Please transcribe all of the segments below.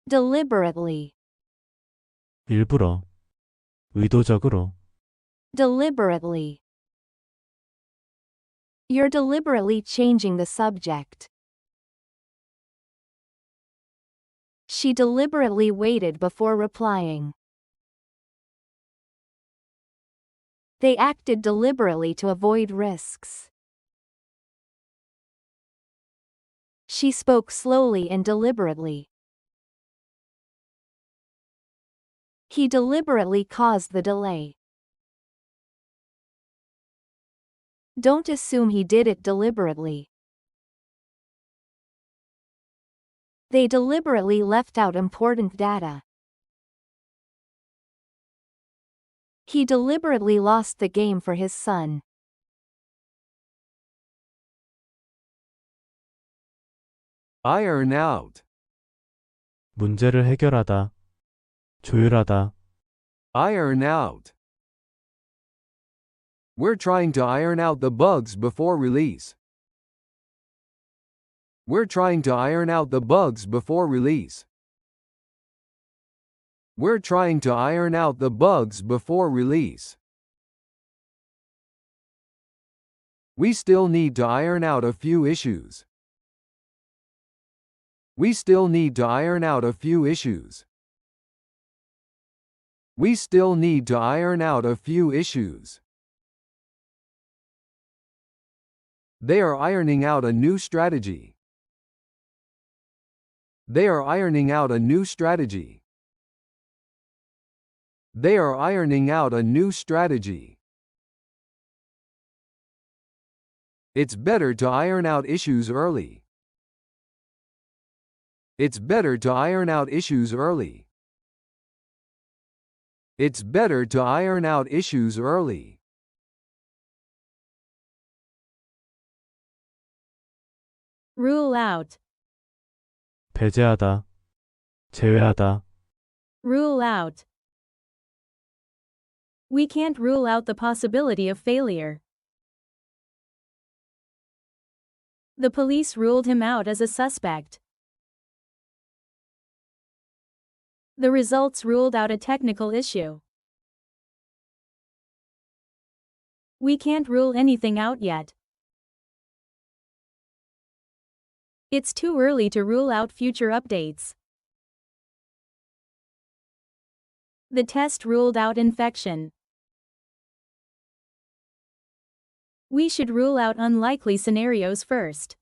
deliberately, 일부러, 의도적으로, deliberately. You're deliberately changing the subject. She deliberately waited before replying. They acted deliberately to avoid risks. She spoke slowly and deliberately. He deliberately caused the delay. Don't assume he did it deliberately. They deliberately left out important data. He deliberately lost the game for his son. Iron out. 문제를 해결하다, 조율하다, Iron out. We're trying to iron out the bugs before release. We're trying to iron out the bugs before release. We're trying to iron out the bugs before release. We still need to iron out a few issues. We still need to iron out a few issues. We still need to iron out a few issues. They are ironing out a new strategy. They are ironing out a new strategy. They are ironing out a new strategy. It's better to iron out issues early. It's better to iron out issues early. It's better to iron out issues early. Rule out, 배제하다, 제외하다, rule out. We can't rule out the possibility of failure. The police ruled him out as a suspect. The results ruled out a technical issue. We can't rule anything out yet. It's too early to rule out future updates. The test ruled out infection. We should rule out unlikely scenarios first.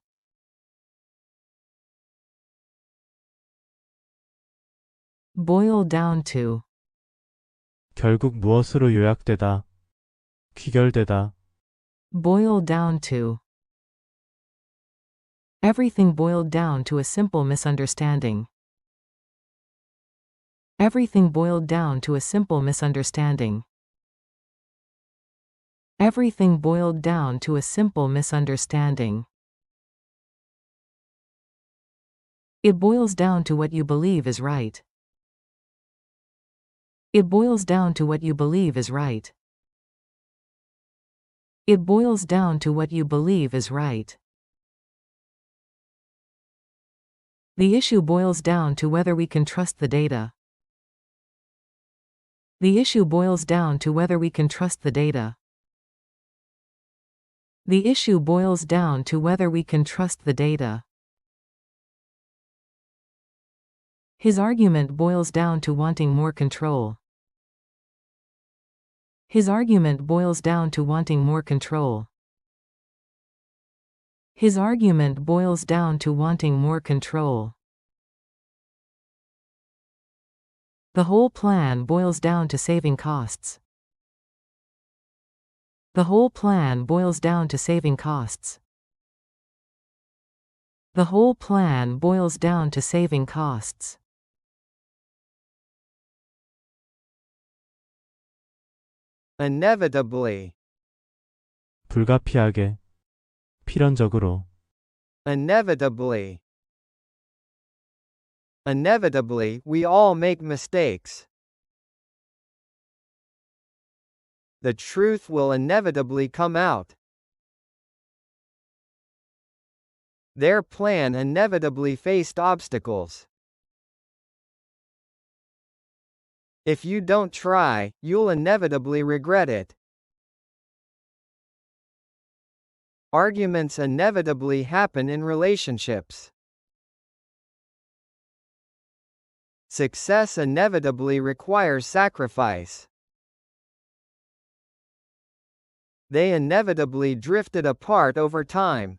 Boil down to. 결국 무엇으로 요약되다, 귀결되다, Boil down to. Everything boiled down to a simple misunderstanding. Everything boiled down to a simple misunderstanding. Everything boiled down to a simple misunderstanding. It boils down to what you believe is right. It boils down to what you believe is right. It boils down to what you believe is right. The issue boils down to whether we can trust the data. The issue boils down to whether we can trust the data. The issue boils down to whether we can trust the data. His argument boils down to wanting more control. His argument boils down to wanting more control. His argument boils down to wanting more control. The whole plan boils down to saving costs. The whole plan boils down to saving costs. The whole plan boils down to saving costs. Inevitably. 불가피하게, 필연적으로, Inevitably. Inevitably, we all make mistakes. The truth will inevitably come out. Their plan inevitably faced obstacles. If you don't try, you'll inevitably regret it. Arguments inevitably happen in relationships. Success inevitably requires sacrifice. They inevitably drifted apart over time.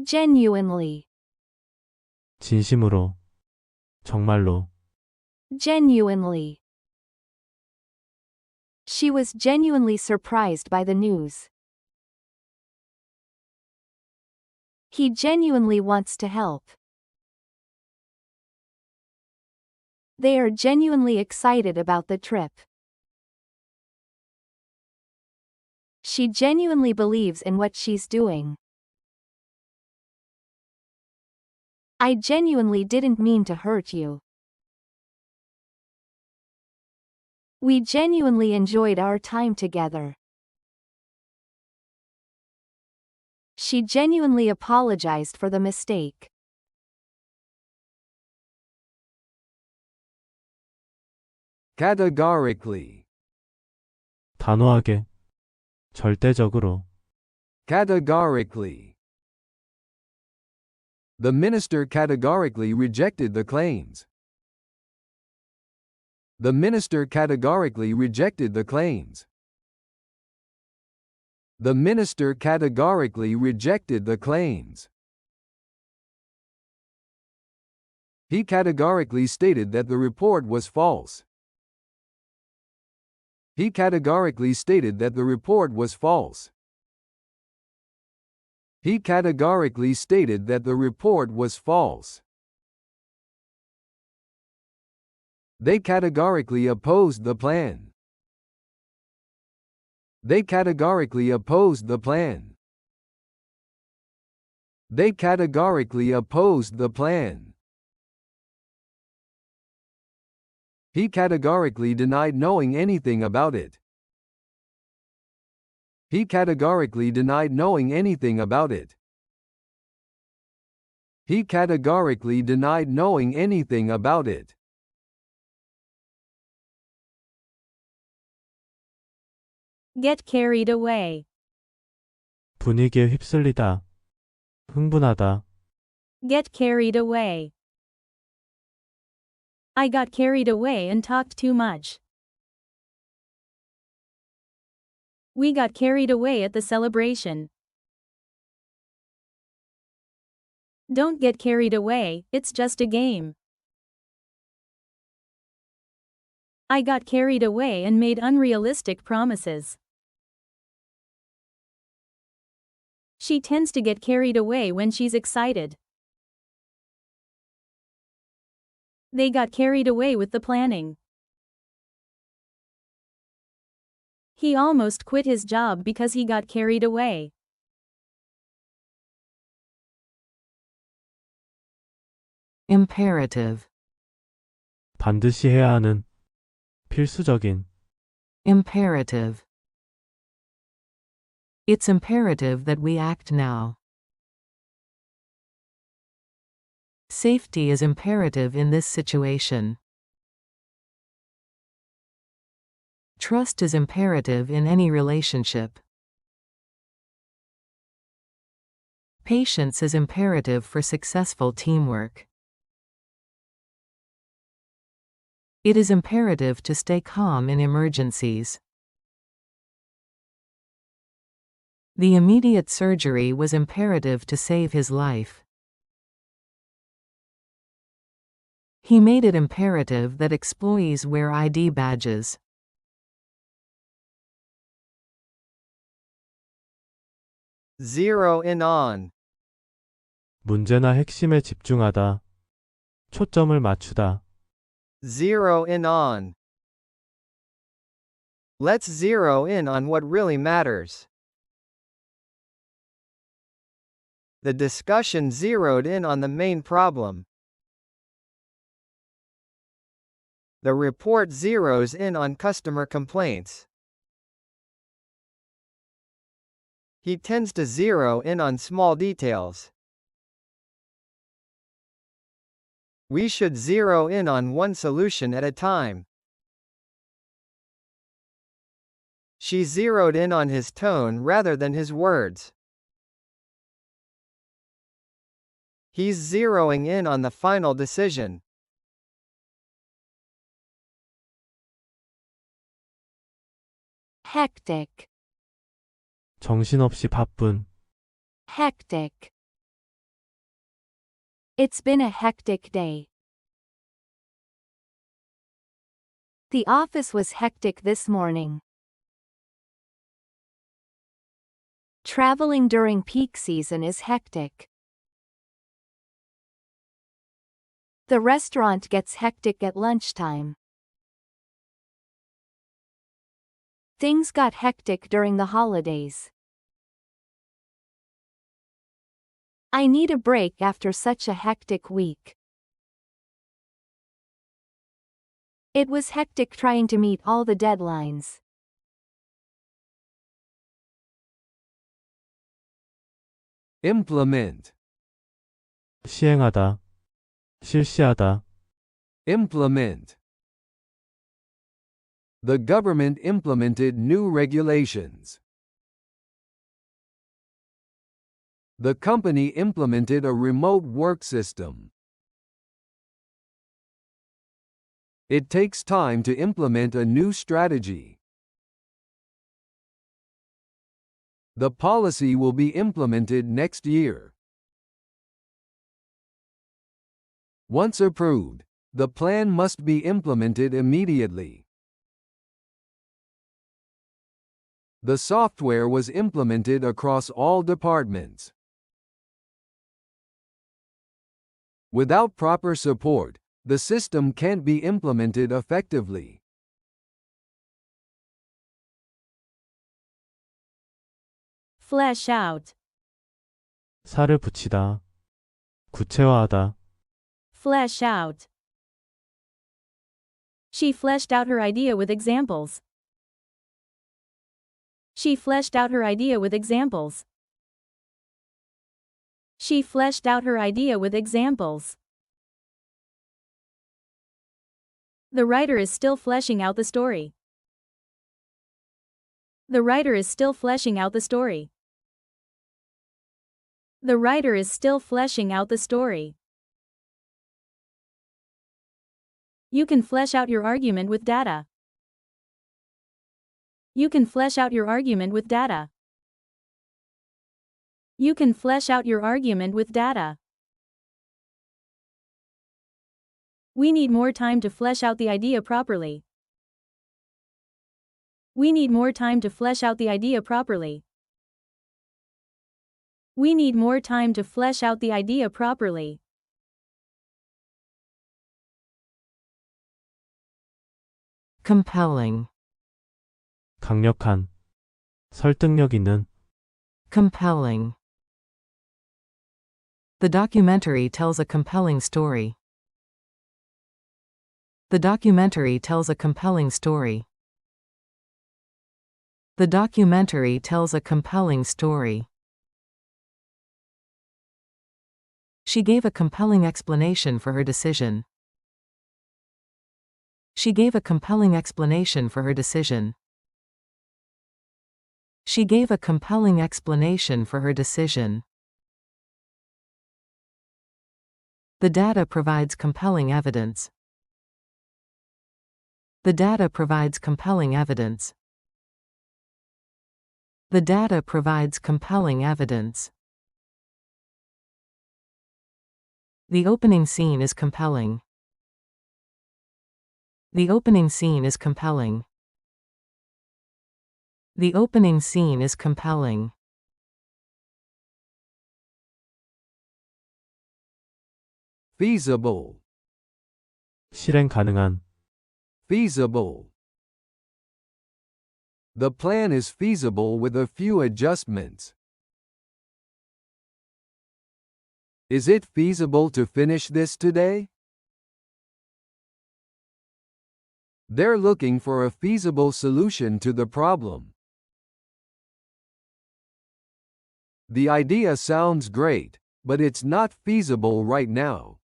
Genuinely. 진심으로, 정말로, Genuinely. She was genuinely surprised by the news. He genuinely wants to help. They are genuinely excited about the trip. She genuinely believes in what she's doing. I genuinely didn't mean to hurt you. We genuinely enjoyed our time together. She genuinely apologized for the mistake. Categorically. 단호하게, 절대적으로, Categorically. The minister categorically rejected the claims. The minister categorically rejected the claims. The minister categorically rejected the claims. He categorically stated that the report was false. He categorically stated that the report was false. He categorically stated that the report was false. They categorically opposed the plan. They categorically opposed the plan. They categorically opposed the plan. He categorically denied knowing anything about it. He categorically denied knowing anything about it. He categorically denied knowing anything about it. Get carried away. 분위기에 휩쓸리다, 흥분하다, Get carried away. I got carried away and talked too much. We got carried away at the celebration. Don't get carried away, it's just a game. I got carried away and made unrealistic promises. She tends to get carried away when she's excited. They got carried away with the planning. He almost quit his job because he got carried away. Imperative. 반드시 해야 하는, 필수적인, Imperative. It's imperative that we act now. Safety is imperative in this situation. Trust is imperative in any relationship. Patience is imperative for successful teamwork. It is imperative to stay calm in emergencies. The immediate surgery was imperative to save his life. He made it imperative that employees wear ID badges. Zero in on. 문제나 핵심에 집중하다, 초점을 맞추다, Zero in on. Let's zero in on what really matters. The discussion zeroed in on the main problem. The report zeroes in on customer complaints. He tends to zero in on small details. We should zero in on one solution at a time. She zeroed in on his tone rather than his words. He's zeroing in on the final decision. Hectic. 정신없이 바쁜, Hectic. It's been a hectic day. The office was hectic this morning. Traveling during peak season is hectic. The restaurant gets hectic at lunchtime. Things got hectic during the holidays. I need a break after such a hectic week. It was hectic trying to meet all the deadlines. Implement. 시행하다, 실시하다, Implement. The government implemented new regulations. The company implemented a remote work system. It takes time to implement a new strategy. The policy will be implemented next year. Once approved, the plan must be implemented immediately. The software was implemented across all departments. Without proper support, the system can't be implemented effectively. Flesh out. 살을 붙이다, 구체화하다, Flesh out. She fleshed out her idea with examples. She fleshed out her idea with examples. She fleshed out her idea with examples. The writer is still fleshing out the story. The writer is still fleshing out the story. The writer is still fleshing out the story. You can flesh out your argument with data. You can flesh out your argument with data. You can flesh out your argument with data. We need more time to flesh out the idea properly. We need more time to flesh out the idea properly. We need more time to flesh out the idea properly. Compelling. 강력한, 설득력 있는, Compelling. The documentary tells a compelling story. The documentary tells a compelling story. The documentary tells a compelling story. She gave a compelling explanation for her decision. She gave a compelling explanation for her decision. She gave a compelling explanation for her decision. The data provides compelling evidence. The data provides compelling evidence. The data provides compelling evidence. The opening scene is compelling. The opening scene is compelling. The opening scene is compelling. Feasible. 실행 가능한, Feasible. The plan is feasible with a few adjustments. Is it feasible to finish this today? They're looking for a feasible solution to the problem. The idea sounds great, but it's not feasible right now.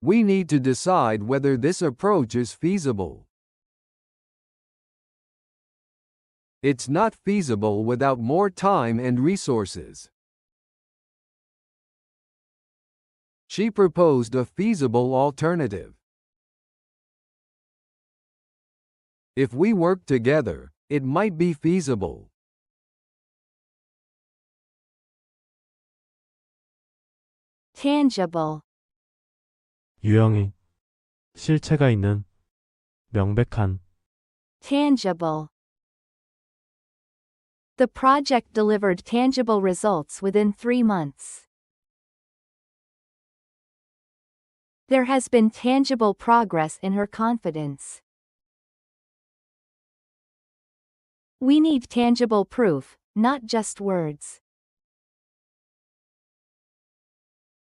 We need to decide whether this approach is feasible. It's not feasible without more time and resources. She proposed a feasible alternative. If we work together, it might be feasible. Tangible. 유형이 실체가 있는 명백한 Tangible. The project delivered tangible results within 3 months. There has been tangible progress in her confidence. We need tangible proof, not just words.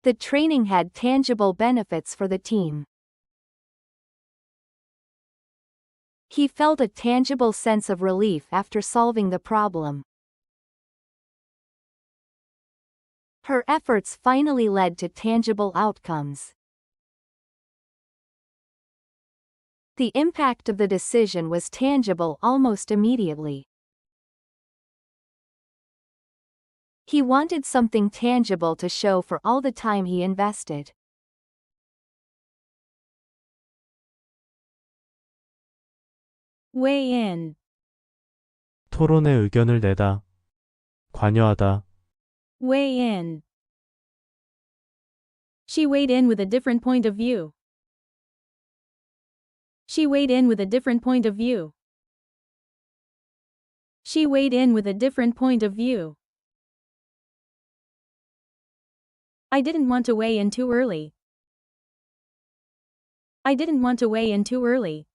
The training had tangible benefits for the team. He felt a tangible sense of relief after solving the problem. Her efforts finally led to tangible outcomes. The impact of the decision was tangible almost immediately. He wanted something tangible to show for all the time he invested. Weigh in. 토론에 의견을 내다 관여하다 Weigh in. She weighed in with a different point of view. She weighed in with a different point of view. She weighed in with a different point of view. I didn't want to weigh in too early. I didn't want to weigh in too early.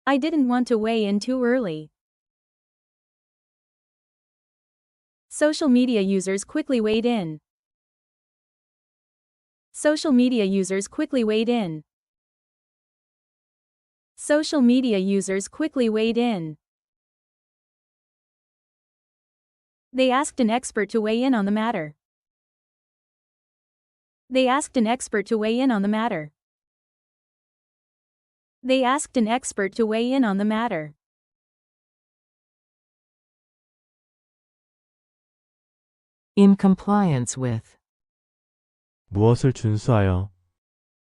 I didn't want to weigh in too early. Social media users quickly weighed in. Social media users quickly weighed in. Social media users quickly weighed in. They asked an expert to weigh in on the matter. They asked an expert to weigh in on the matter. They asked an expert to weigh in on the matter. In compliance with. 무엇을 준수하여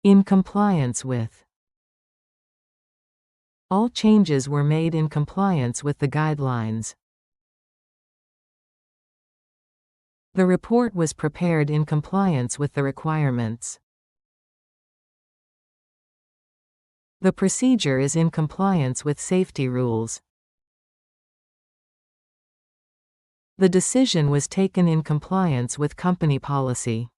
In compliance with. All changes were made in compliance with the guidelines. The report was prepared in compliance with the requirements. The procedure is in compliance with safety rules. The decision was taken in compliance with company policy.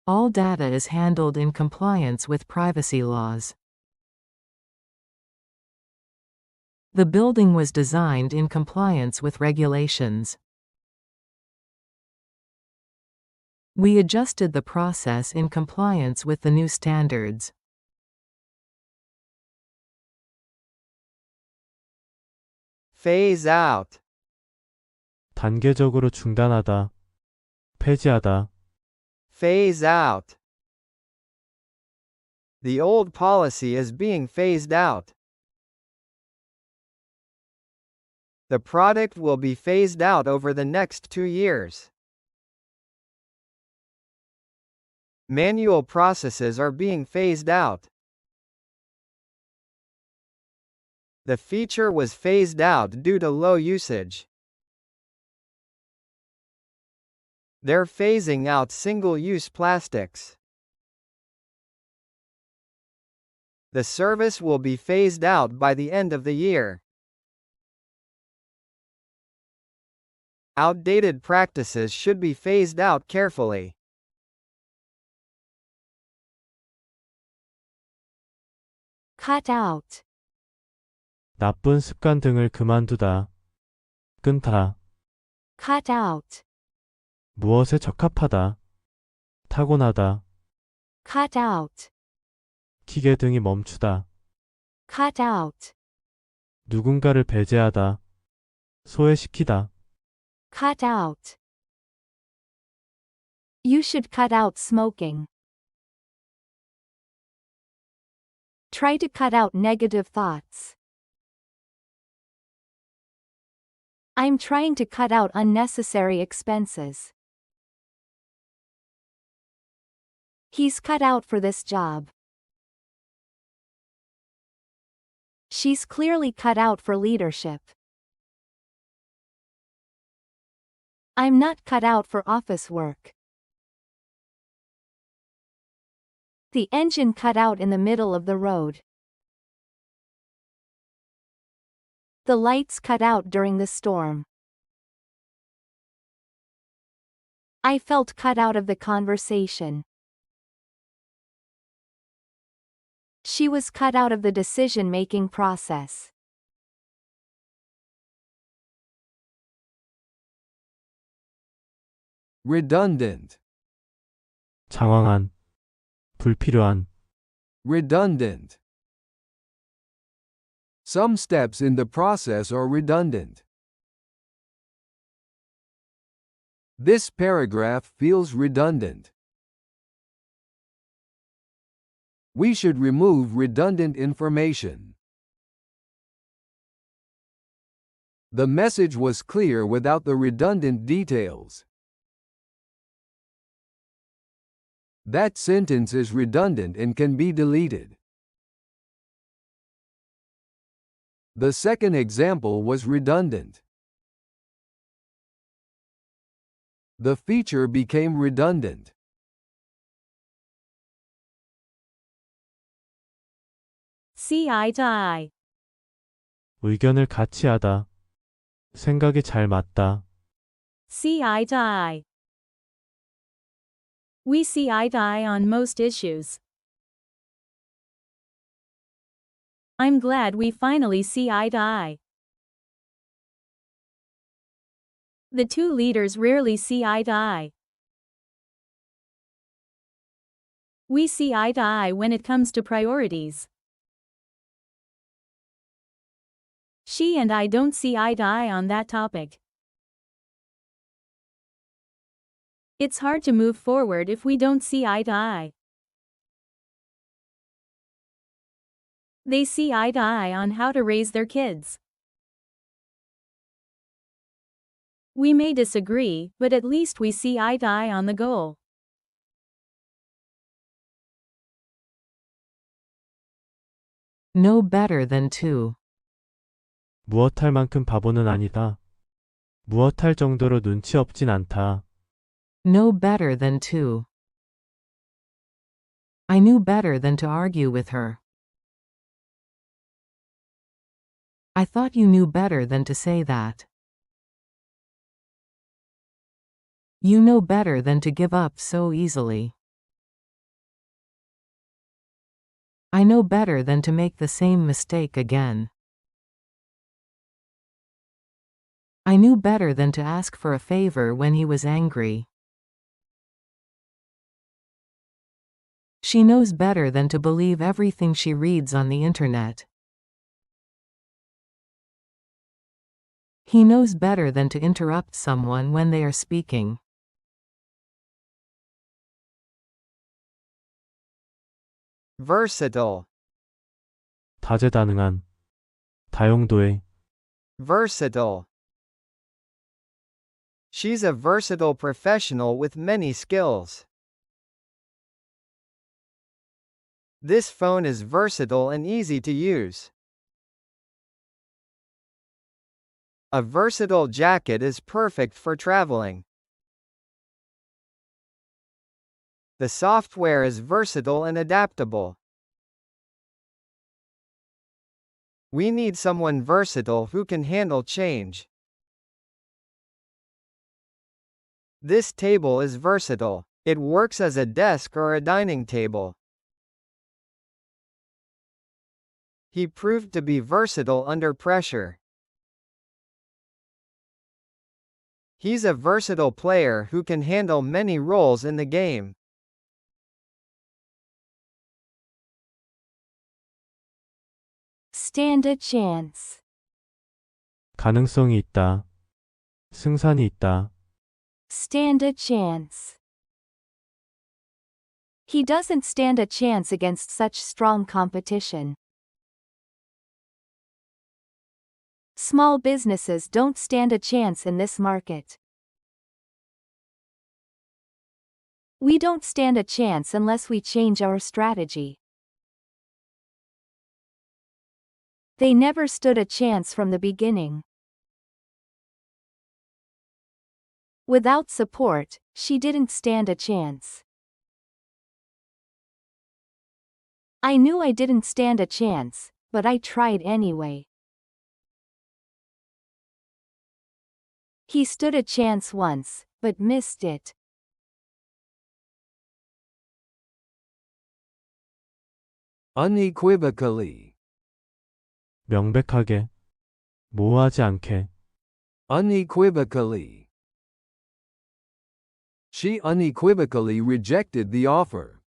All data is handled in compliance with privacy laws. The building was designed in compliance with regulations. We adjusted the process in compliance with the new standards. Phase out. 단계적으로 중단하다 폐지하다 Phase out. The old policy is being phased out. The product will be phased out over the next 2 years. Manual processes are being phased out. The feature was phased out due to low usage. They're phasing out single-use plastics. The service will be phased out by the end of the year. Outdated practices should be phased out carefully. Cut out. 나쁜 습관 등을 그만두다 끊다 Cut out. 무엇에 적합하다 타고나다 Cut out. 기계 등이 멈추다 Cut out. 누군가를 배제하다 소외시키다 Cut out. You should cut out smoking. Try to cut out negative thoughts. I'm trying to cut out unnecessary expenses. He's cut out for this job. She's clearly cut out for leadership. I'm not cut out for office work. The engine cut out in the middle of the road. The lights cut out during the storm. I felt cut out of the conversation. She was cut out of the decision-making process. Redundant. 장황한, 불필요한, Redundant. Some steps in the process are redundant. This paragraph feels redundant. We should remove redundant information. The message was clear without the redundant details. That sentence is redundant and can be deleted. The second example was redundant. The feature became redundant. See eye to eye. 의견을 같이 하다, 생각이 잘 맞다, See eye to eye. We see eye to eye on most issues. I'm glad we finally see eye to eye. The two leaders rarely see eye to eye. We see eye to eye when it comes to priorities. She and I don't see eye to eye on that topic. It's hard to move forward if we don't see eye to eye. They see eye to eye on how to raise their kids. We may disagree, but at least we see eye to eye on the goal. No better than two. 무엇할 만큼 바보는 아니다. 무엇할 정도로 눈치 없진 않다. No better than two. I knew better than to argue with her. I thought you knew better than to say that. You know better than to give up so easily. I know better than to make the same mistake again. I knew better than to ask for a favor when he was angry. She knows better than to believe everything she reads on the internet. He knows better than to interrupt someone when they are speaking. Versatile. 다재다능한, 다용도의, Versatile. She's a versatile professional with many skills. This phone is versatile and easy to use. A versatile jacket is perfect for traveling. The software is versatile and adaptable. We need someone versatile who can handle change. This table is versatile. It works as a desk or a dining table. He proved to be versatile under pressure. He's a versatile player who can handle many roles in the game. Stand a chance. 가능성이 있다, 승산이 있다, Stand a chance. He doesn't stand a chance against such strong competition. Small businesses don't stand a chance in this market. We don't stand a chance unless we change our strategy. They never stood a chance from the beginning. Without support, she didn't stand a chance. I knew I didn't stand a chance, but I tried anyway. He stood a chance once, but missed it. Unequivocally. 명백하게. 모호하지 않게. Unequivocally. She unequivocally rejected the offer.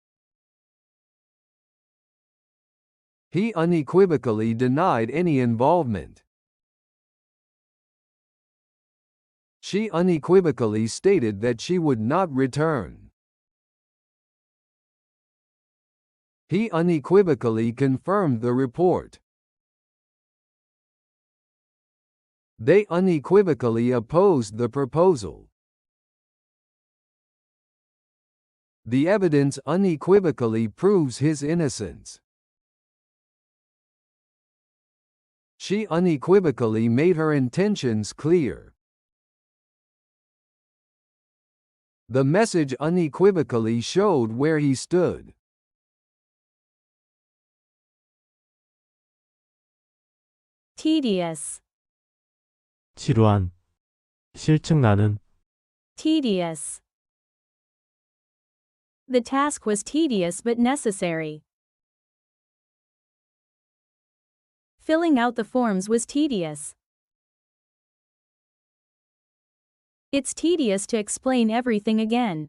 He unequivocally denied any involvement. She unequivocally stated that she would not return. He unequivocally confirmed the report. They unequivocally opposed the proposal. The evidence unequivocally proves his innocence. She unequivocally made her intentions clear. The message unequivocally showed where he stood. Tedious. 지루한. 실증나는. Tedious. The task was tedious but necessary. Filling out the forms was tedious. It's tedious to explain everything again.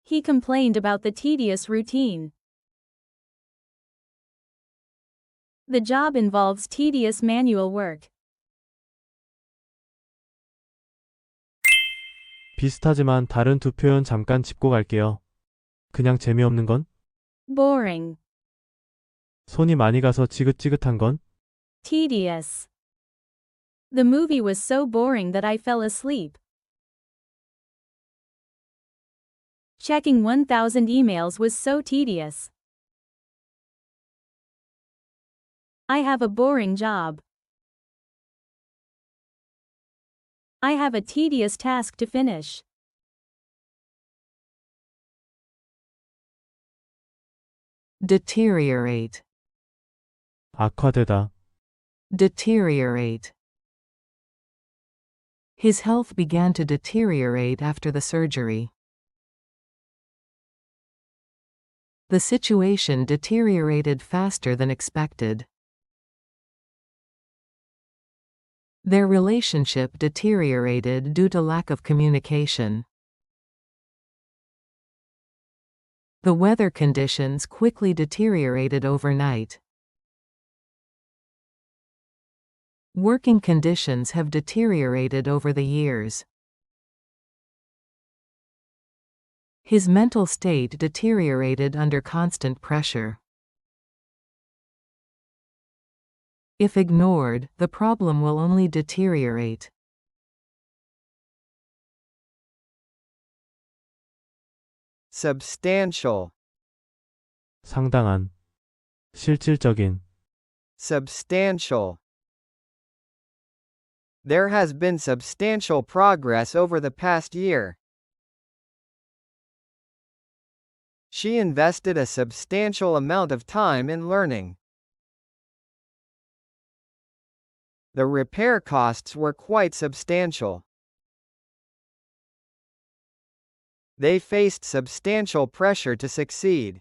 He complained about the tedious routine. The job involves tedious manual work. 비슷하지만 다른 두 표현 잠깐 짚고 갈게요. 그냥 재미없는 건? Boring. 손이 많이 가서 지긋지긋한 건? Tedious. The movie was so boring that I fell asleep. Checking 1,000 emails was so tedious. I have a boring job. I have a tedious task to finish. Deteriorate. 악화되다. Deteriorate. His health began to deteriorate after the surgery. The situation deteriorated faster than expected. Their relationship deteriorated due to lack of communication. The weather conditions quickly deteriorated overnight. Working conditions have deteriorated over the years. His mental state deteriorated under constant pressure. If ignored, the problem will only deteriorate. Substantial. 상당한. 실질적인. Substantial. There has been substantial progress over the past year. She invested a substantial amount of time in learning. The repair costs were quite substantial. They faced substantial pressure to succeed.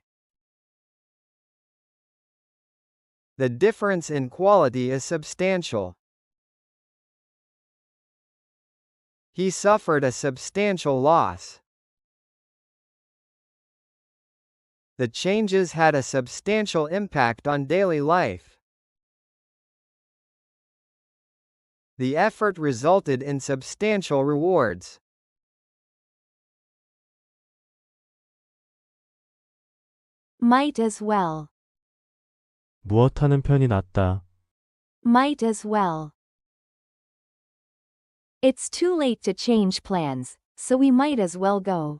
The difference in quality is substantial. He suffered a substantial loss. The changes had a substantial impact on daily life. The effort resulted in substantial rewards. Might as well. 무엇 하는 편이 낫다. Might as well. It's too late to change plans, so we might as well go.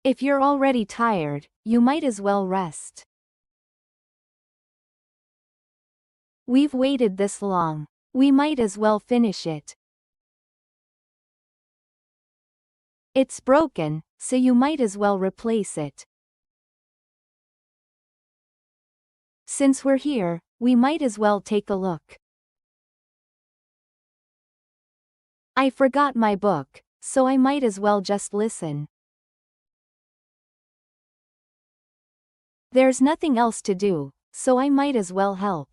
If you're already tired, you might as well rest. We've waited this long. We might as well finish it. It's broken, so you might as well replace it. Since we're here, we might as well take a look. I forgot my book, so I might as well just listen. There's nothing else to do, so I might as well help.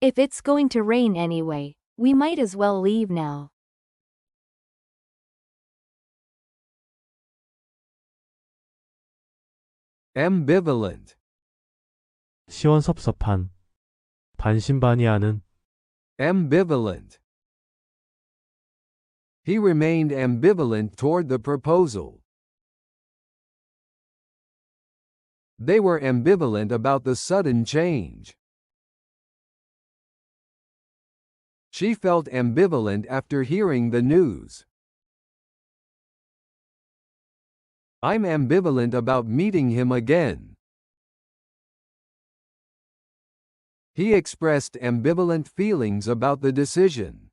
If it's going to rain anyway, we might as well leave now. Ambivalent. 시원섭섭한. 반신반의하는. Ambivalent. He remained ambivalent toward the proposal. They were ambivalent about the sudden change. She felt ambivalent after hearing the news. I'm ambivalent about meeting him again. He expressed ambivalent feelings about the decision.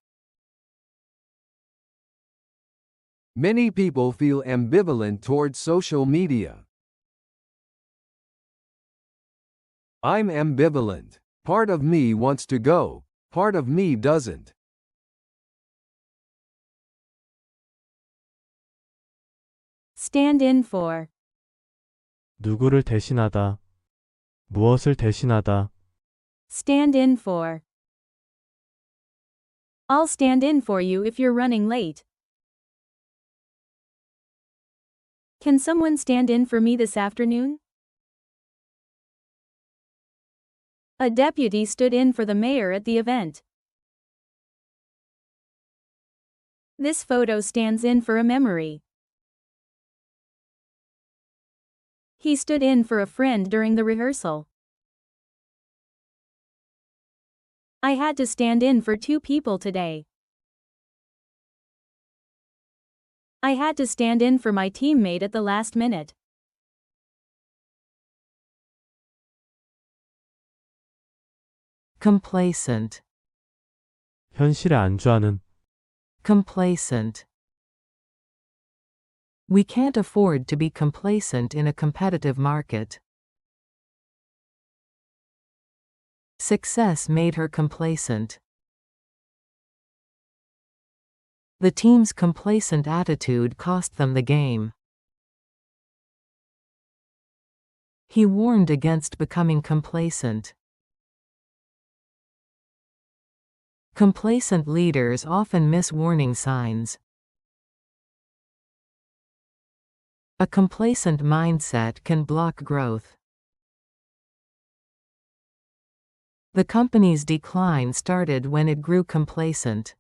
Many people feel ambivalent toward social media. I'm ambivalent. Part of me wants to go, part of me doesn't. Stand in for. 누구를 대신하다. 무엇을 대신하다. Stand in for. I'll stand in for you if you're running late. Can someone stand in for me this afternoon? A deputy stood in for the mayor at the event. This photo stands in for a memory. He stood in for a friend during the rehearsal. I had to stand in for 2 people today. I had to stand in for my teammate at the last minute. Complacent. 현실에 안주하는. Complacent. We can't afford to be complacent in a competitive market. Success made her complacent. The team's complacent attitude cost them the game. He warned against becoming complacent. Complacent leaders often miss warning signs. A complacent mindset can block growth. The company's decline started when it grew complacent.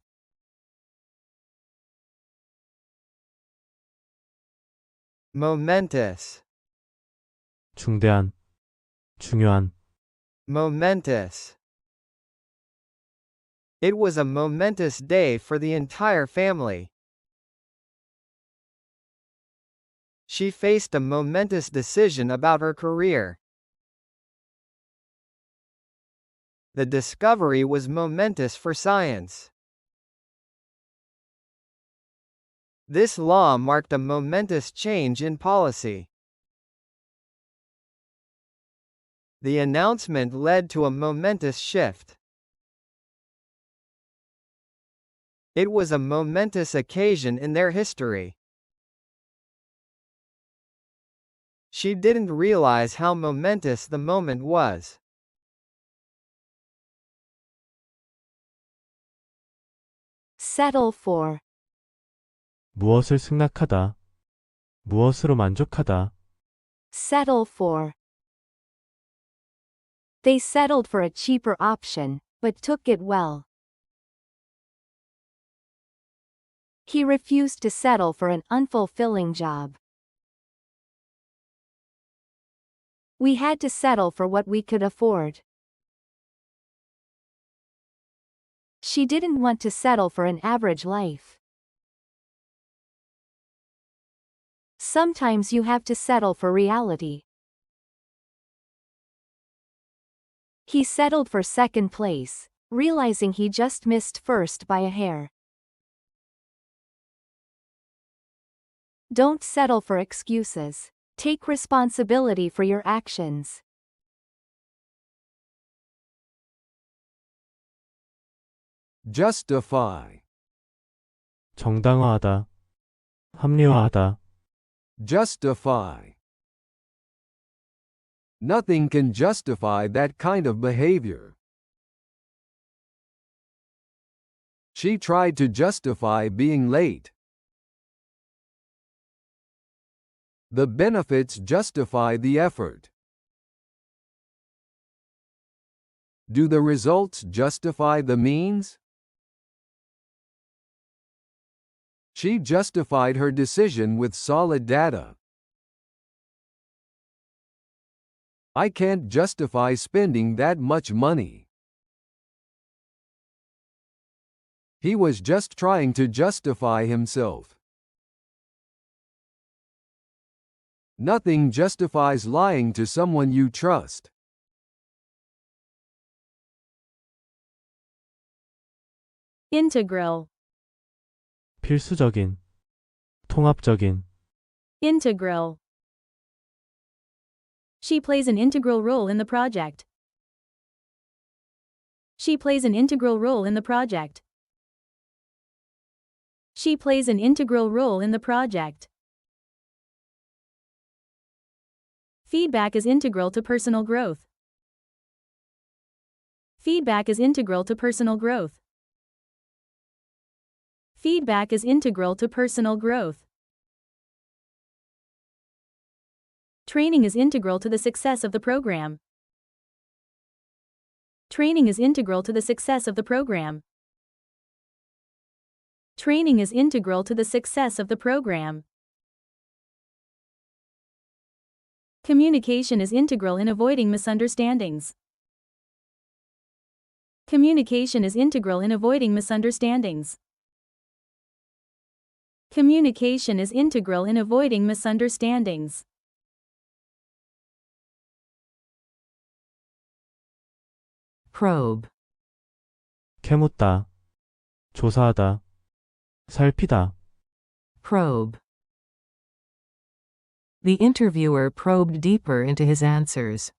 Momentous. 중대한. 중요한. Momentous. It was a momentous day for the entire family. She faced a momentous decision about her career. The discovery was momentous for science. This law marked a momentous change in policy. The announcement led to a momentous shift. It was a momentous occasion in their history. She didn't realize how momentous the moment was. Settle for. 무엇을 승낙하다. 무엇으로 만족하다. Settle for. They settled for a cheaper option, but took it well. He refused to settle for an unfulfilling job. We had to settle for what we could afford. She didn't want to settle for an average life. Sometimes you have to settle for reality. He settled for second place, realizing he just missed first by a hair. Don't settle for excuses. Take responsibility for your actions. Justify. 정당화하다. 합리화하다. Justify. Nothing can justify that kind of behavior. She tried to justify being late. The benefits justify the effort. Do the results justify the means? She justified her decision with solid data. I can't justify spending that much money. He was just trying to justify himself. Nothing justifies lying to someone you trust. Integral. 필수적인. 통합적인. Integral. She plays an integral role in the project. She plays an integral role in the project. She plays an integral role in the project. Feedback is integral to personal growth. Feedback is integral to personal growth. Feedback is integral to personal growth. Training is integral to the success of the program. Training is integral to the success of the program. Training is integral to the success of the program. Communication is integral in avoiding misunderstandings. Communication is integral in avoiding misunderstandings. Communication is integral in avoiding misunderstandings. Probe. 캐묻다. 조사하다. 살피다. Probe. The interviewer probed deeper into his answers.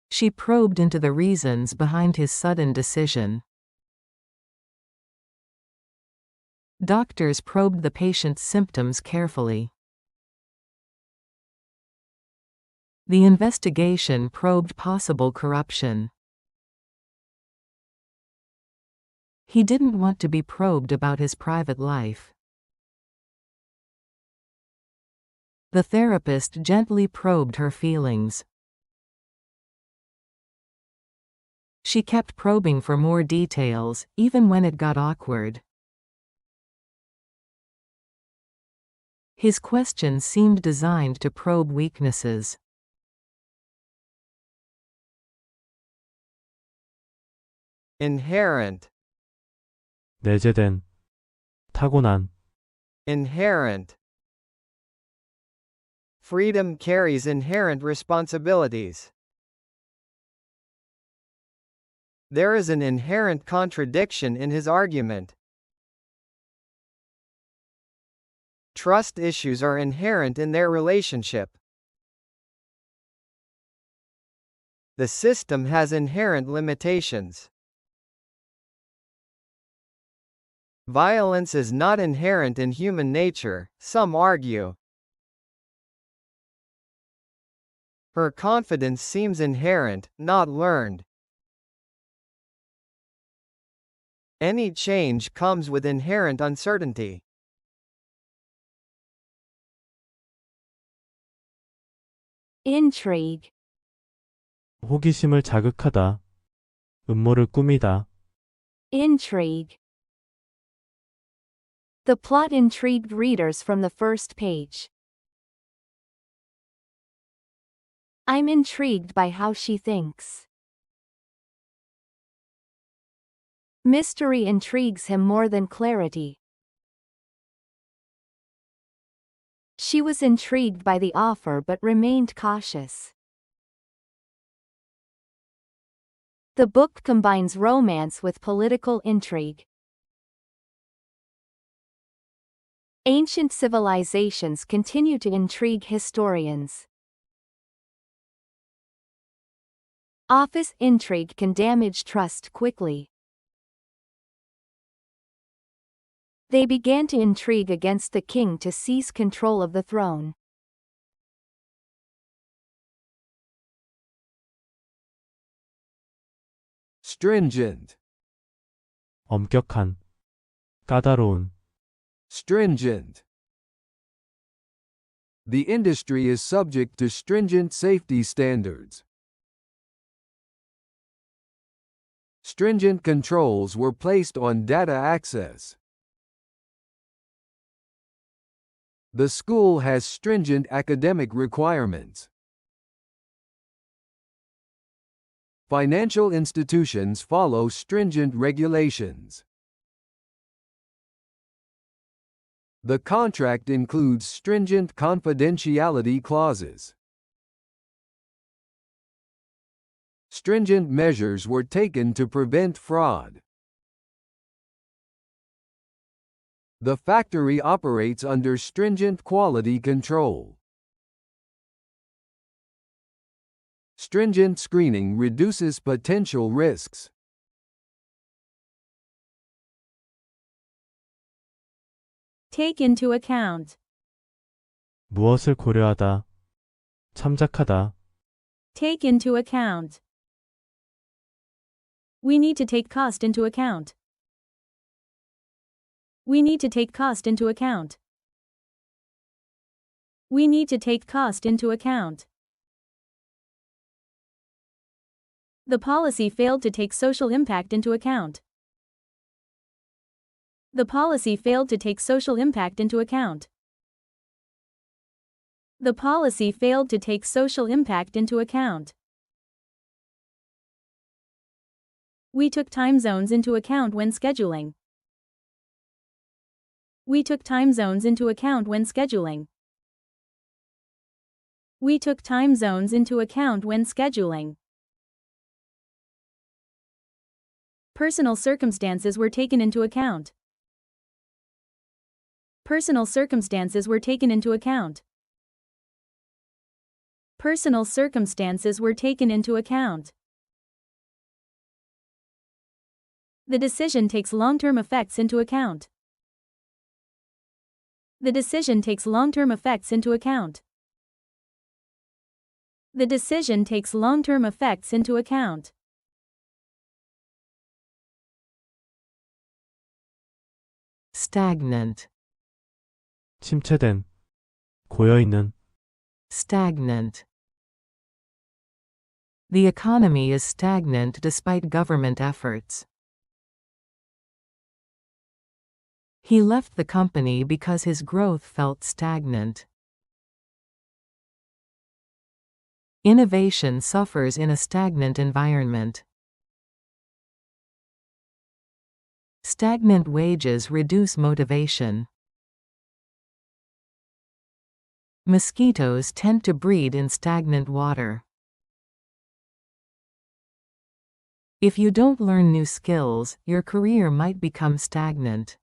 She probed into the reasons behind his sudden decision. Doctors probed the patient's symptoms carefully. The investigation probed possible corruption. He didn't want to be probed about his private life. The therapist gently probed her feelings. She kept probing for more details, even when it got awkward. His questions seemed designed to probe weaknesses. Inherent. 내재된. 타고난. Inherent. Freedom carries inherent responsibilities. There is an inherent contradiction in his argument. Trust issues are inherent in their relationship. The system has inherent limitations. Violence is not inherent in human nature, some argue. Her confidence seems inherent, not learned. Any change comes with inherent uncertainty. Intrigue. 호기심을 자극하다. 음모를 꾸미다. Intrigue. The plot intrigued readers from the first page. I'm intrigued by how she thinks. Mystery intrigues him more than clarity. She was intrigued by the offer but remained cautious. The book combines romance with political intrigue. Ancient civilizations continue to intrigue historians. Office intrigue can damage trust quickly. They began to intrigue against the king to seize control of the throne. Stringent. 엄격한, 까다로운, Stringent. The industry is subject to stringent safety standards. Stringent controls were placed on data access. The school has stringent academic requirements. Financial institutions follow stringent regulations. The contract includes stringent confidentiality clauses. Stringent measures were taken to prevent fraud. The factory operates under stringent quality control. Stringent screening reduces potential risks. Take into account. 무엇을 고려하다, 참작하다, Take into account. We need to take cost into account. We need to take cost into account. We need to take cost into account. The policy failed to take social impact into account. The policy failed to take social impact into account. The policy failed to take social impact into account. We took time zones into account when scheduling. We took time zones into account when scheduling. We took time zones into account when scheduling. Personal circumstances were taken into account. Personal circumstances were taken into account. Personal circumstances were taken into account. The decision takes long-term effects into account. The decision takes long-term effects into account. The decision takes long-term effects into account. Stagnant. 침체된, 고여있는, Stagnant. The economy is stagnant despite government efforts. He left the company because his growth felt stagnant. Innovation suffers in a stagnant environment. Stagnant wages reduce motivation. Mosquitoes tend to breed in stagnant water. If you don't learn new skills, your career might become stagnant.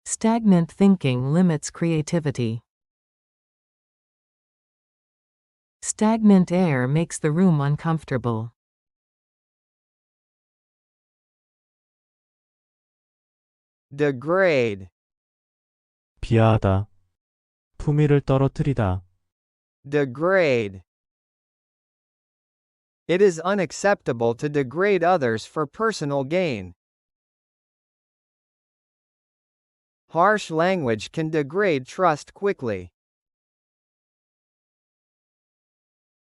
Stagnant thinking limits creativity. Stagnant air makes the room uncomfortable. Degrade. 비하하다, 품위를 떨어뜨리다, Degrade. It is unacceptable to degrade others for personal gain. Harsh language can degrade trust quickly.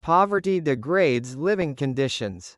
Poverty degrades living conditions.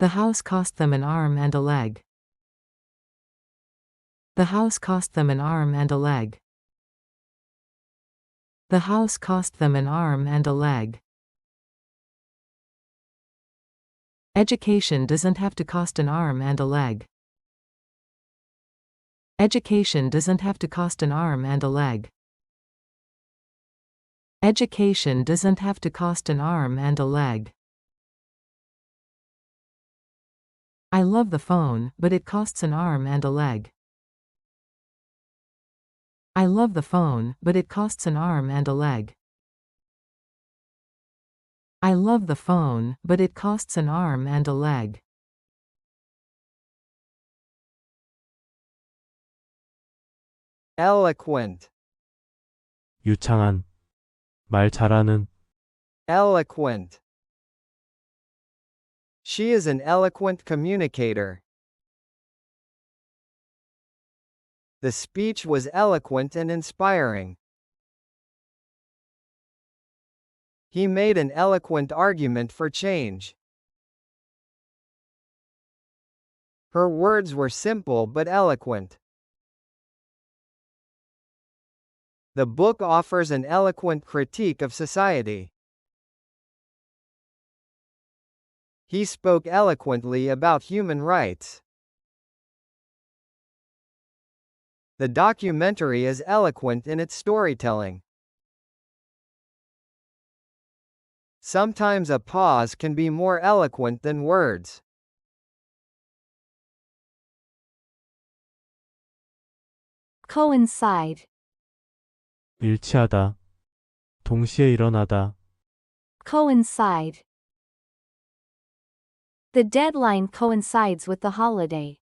The house cost them an arm and a leg. The house cost them an arm and a leg. The house cost them an arm and a leg. Education doesn't have to cost an arm and a leg. Education doesn't have to cost an arm and a leg. Education doesn't have to cost an arm and a leg. I love the phone, but it costs an arm and a leg. I love the phone, but it costs an arm and a leg. I love the phone, but it costs an arm and a leg. Eloquent. 유창한, 말 잘하는, Eloquent. She is an eloquent communicator. The speech was eloquent and inspiring. He made an eloquent argument for change. Her words were simple but eloquent. The book offers an eloquent critique of society. He spoke eloquently about human rights. The documentary is eloquent in its storytelling. Sometimes a pause can be more eloquent than words. Coincide. 일치하다, 동시에 일어나다, Coincide. The deadline coincides with the holiday.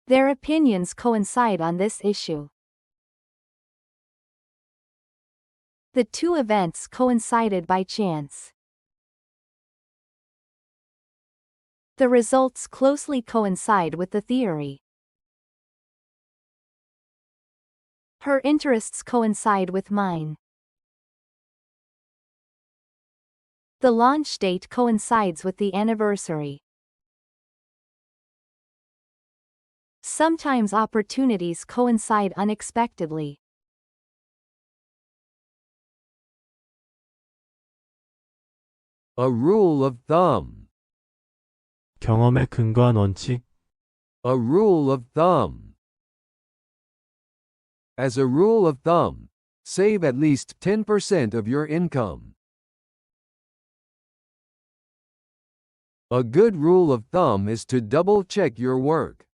Their opinions coincide on this issue. The two events coincided by chance. The results closely coincide with the theory. Her interests coincide with mine. The launch date coincides with the anniversary. Sometimes opportunities coincide unexpectedly. A rule of thumb. 경험에 근거한 원칙, A rule of thumb. As a rule of thumb, save at least 10% of your income. A good rule of thumb is to double-check your work.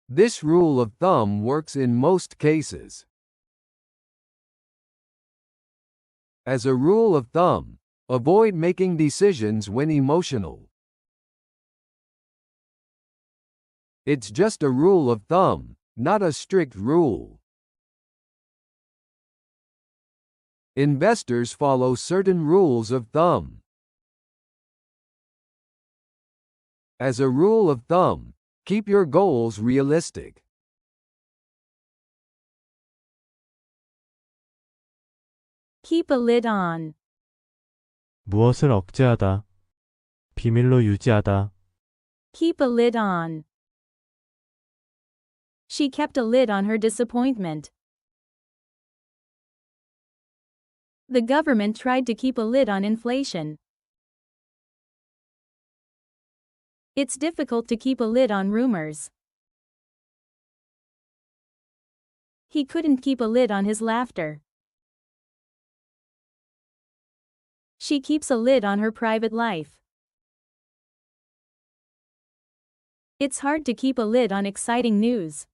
This rule of thumb works in most cases. As a rule of thumb, avoid making decisions when emotional. It's just a rule of thumb, not a strict rule. Investors follow certain rules of thumb. As a rule of thumb, keep your goals realistic. Keep a lid on. 무엇을 억제하다, 비밀로 유지하다, Keep a lid on. She kept a lid on her disappointment. The government tried to keep a lid on inflation. It's difficult to keep a lid on rumors. He couldn't keep a lid on his laughter. She keeps a lid on her private life. It's hard to keep a lid on exciting news.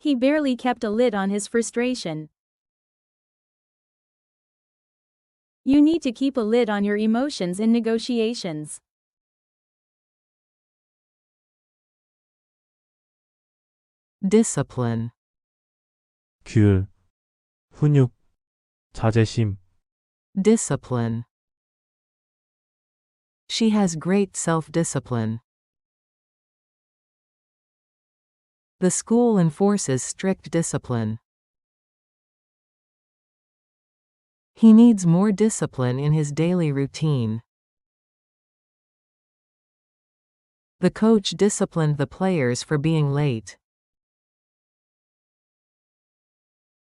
He barely kept a lid on his frustration. You need to keep a lid on your emotions in negotiations. Discipline. 규율, 훈육, 자제심, Discipline. She has great self-discipline. The school enforces strict discipline. He needs more discipline in his daily routine. The coach disciplined the players for being late.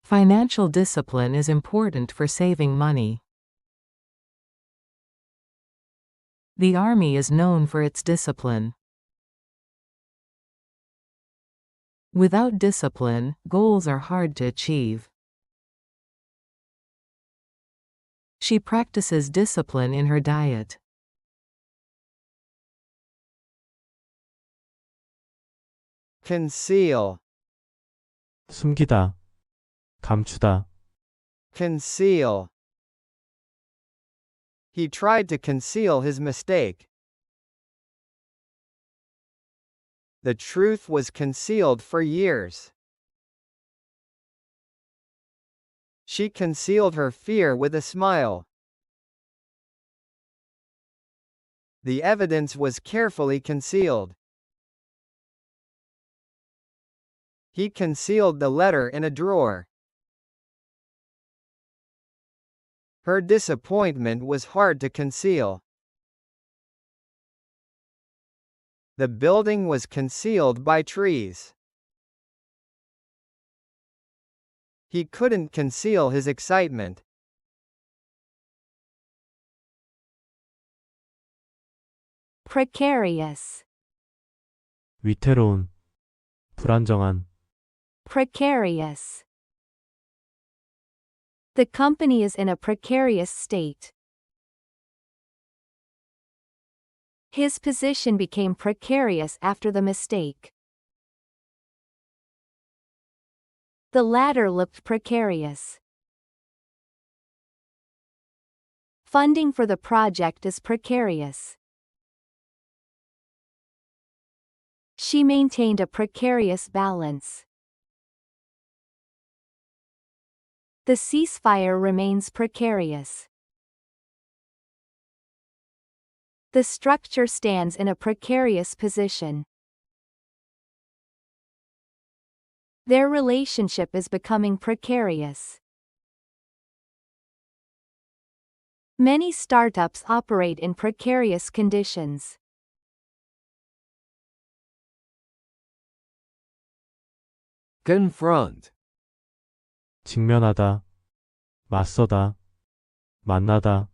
Financial discipline is important for saving money. The Army is known for its discipline. Without discipline, goals are hard to achieve. She practices discipline in her diet. Conceal. 숨기다, 감추다. Conceal. He tried to conceal his mistake. The truth was concealed for years. She concealed her fear with a smile. The evidence was carefully concealed. He concealed the letter in a drawer. Her disappointment was hard to conceal. The building was concealed by trees. He couldn't conceal his excitement. Precarious. 위태로운, 불안정한. Precarious. The company is in a precarious state. His position became precarious after the mistake. The latter looked precarious. Funding for the project is precarious. She maintained a precarious balance. The ceasefire remains precarious. The structure stands in a precarious position. Their relationship is becoming precarious. Many startups operate in precarious conditions. Confront. 직면하다, 맞서다, 만나다.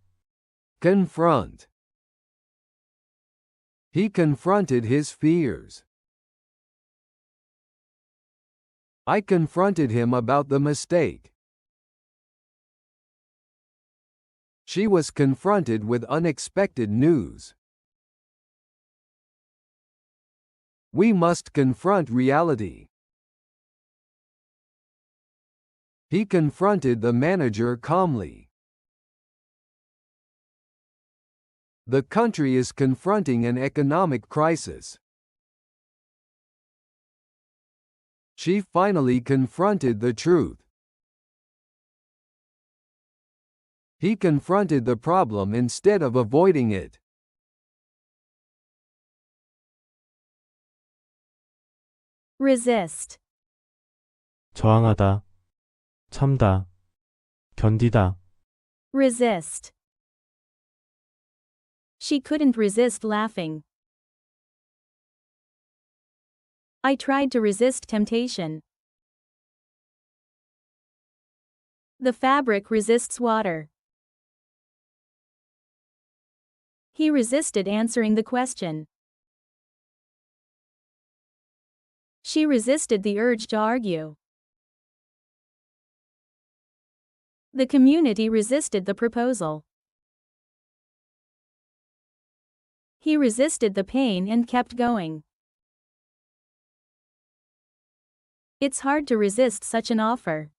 Confront. He confronted his fears. I confronted him about the mistake. She was confronted with unexpected news. We must confront reality. He confronted the manager calmly. The country is confronting an economic crisis. She finally confronted the truth. He confronted the problem instead of avoiding it. Resist. 저항하다, 참다, 견디다. Resist. She couldn't resist laughing. I tried to resist temptation. The fabric resists water. He resisted answering the question. She resisted the urge to argue. The community resisted the proposal. He resisted the pain and kept going. It's hard to resist such an offer.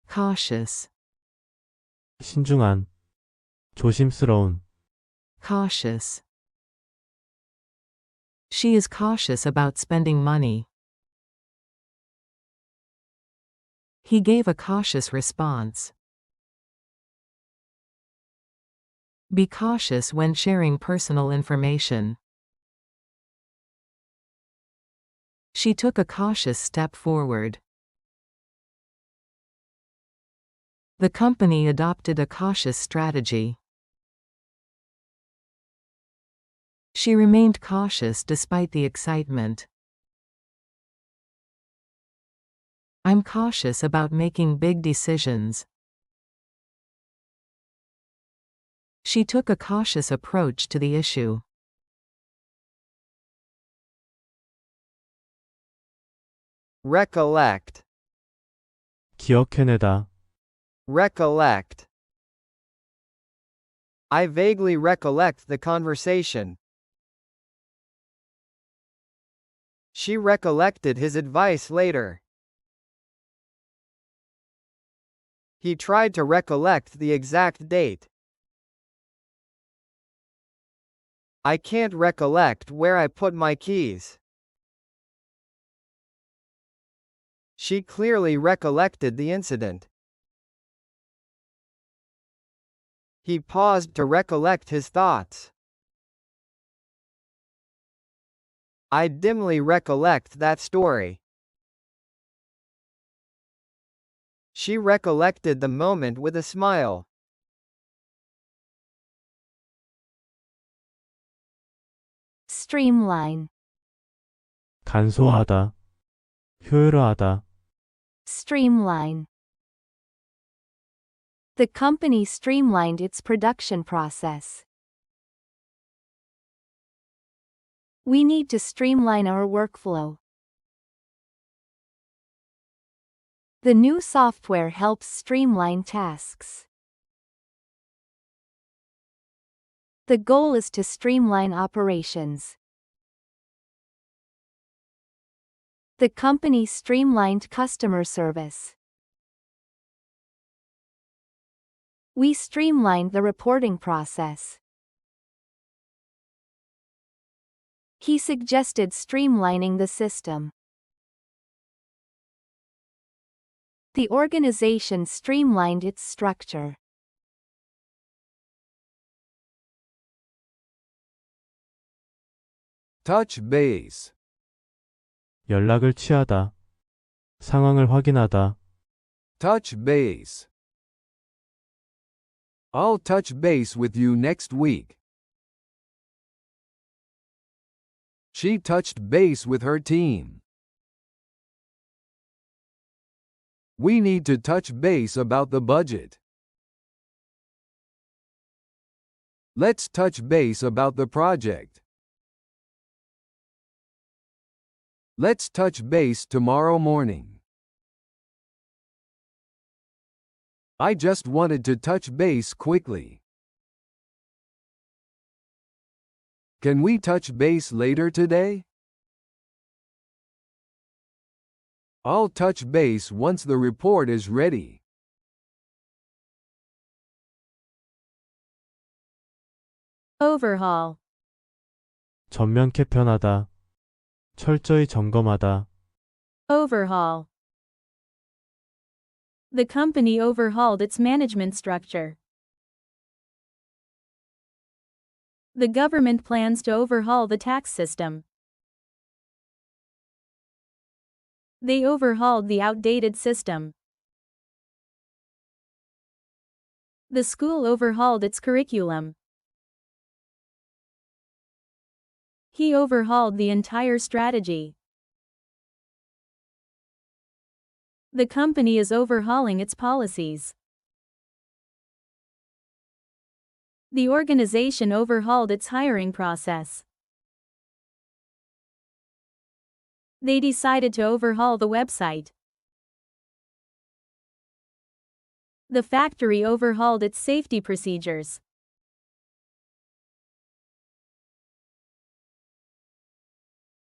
Cautious. 신중한, 조심스러운. Cautious. She is cautious about spending money. He gave a cautious response. Be cautious when sharing personal information. She took a cautious step forward. The company adopted a cautious strategy. She remained cautious despite the excitement. I'm cautious about making big decisions. She took a cautious approach to the issue. Recollect. 기억해내다. Recollect. I vaguely recollect the conversation. She recollected his advice later. He tried to recollect the exact date. I can't recollect where I put my keys. She clearly recollected the incident. He paused to recollect his thoughts. I dimly recollect that story. She recollected the moment with a smile. Streamline. 간소화하다. 효율화하다. Streamline. The company streamlined its production process. We need to streamline our workflow. The new software helps streamline tasks. The goal is to streamline operations. The company streamlined customer service. We streamlined the reporting process. He suggested streamlining the system. The organization streamlined its structure. Touch base. 연락을 취하다. 상황을 확인하다. Touch base. I'll touch base with you next week. She touched base with her team. We need to touch base about the budget. Let's touch base about the project. Let's touch base tomorrow morning. I just wanted to touch base quickly. Can we touch base later today? I'll touch base once the report is ready. Overhaul. 전면 개편하다. 철저히 점검하다. Overhaul. The company overhauled its management structure. The government plans to overhaul the tax system. They overhauled the outdated system. The school overhauled its curriculum. He overhauled the entire strategy. The company is overhauling its policies. The organization overhauled its hiring process. They decided to overhaul the website. The factory overhauled its safety procedures.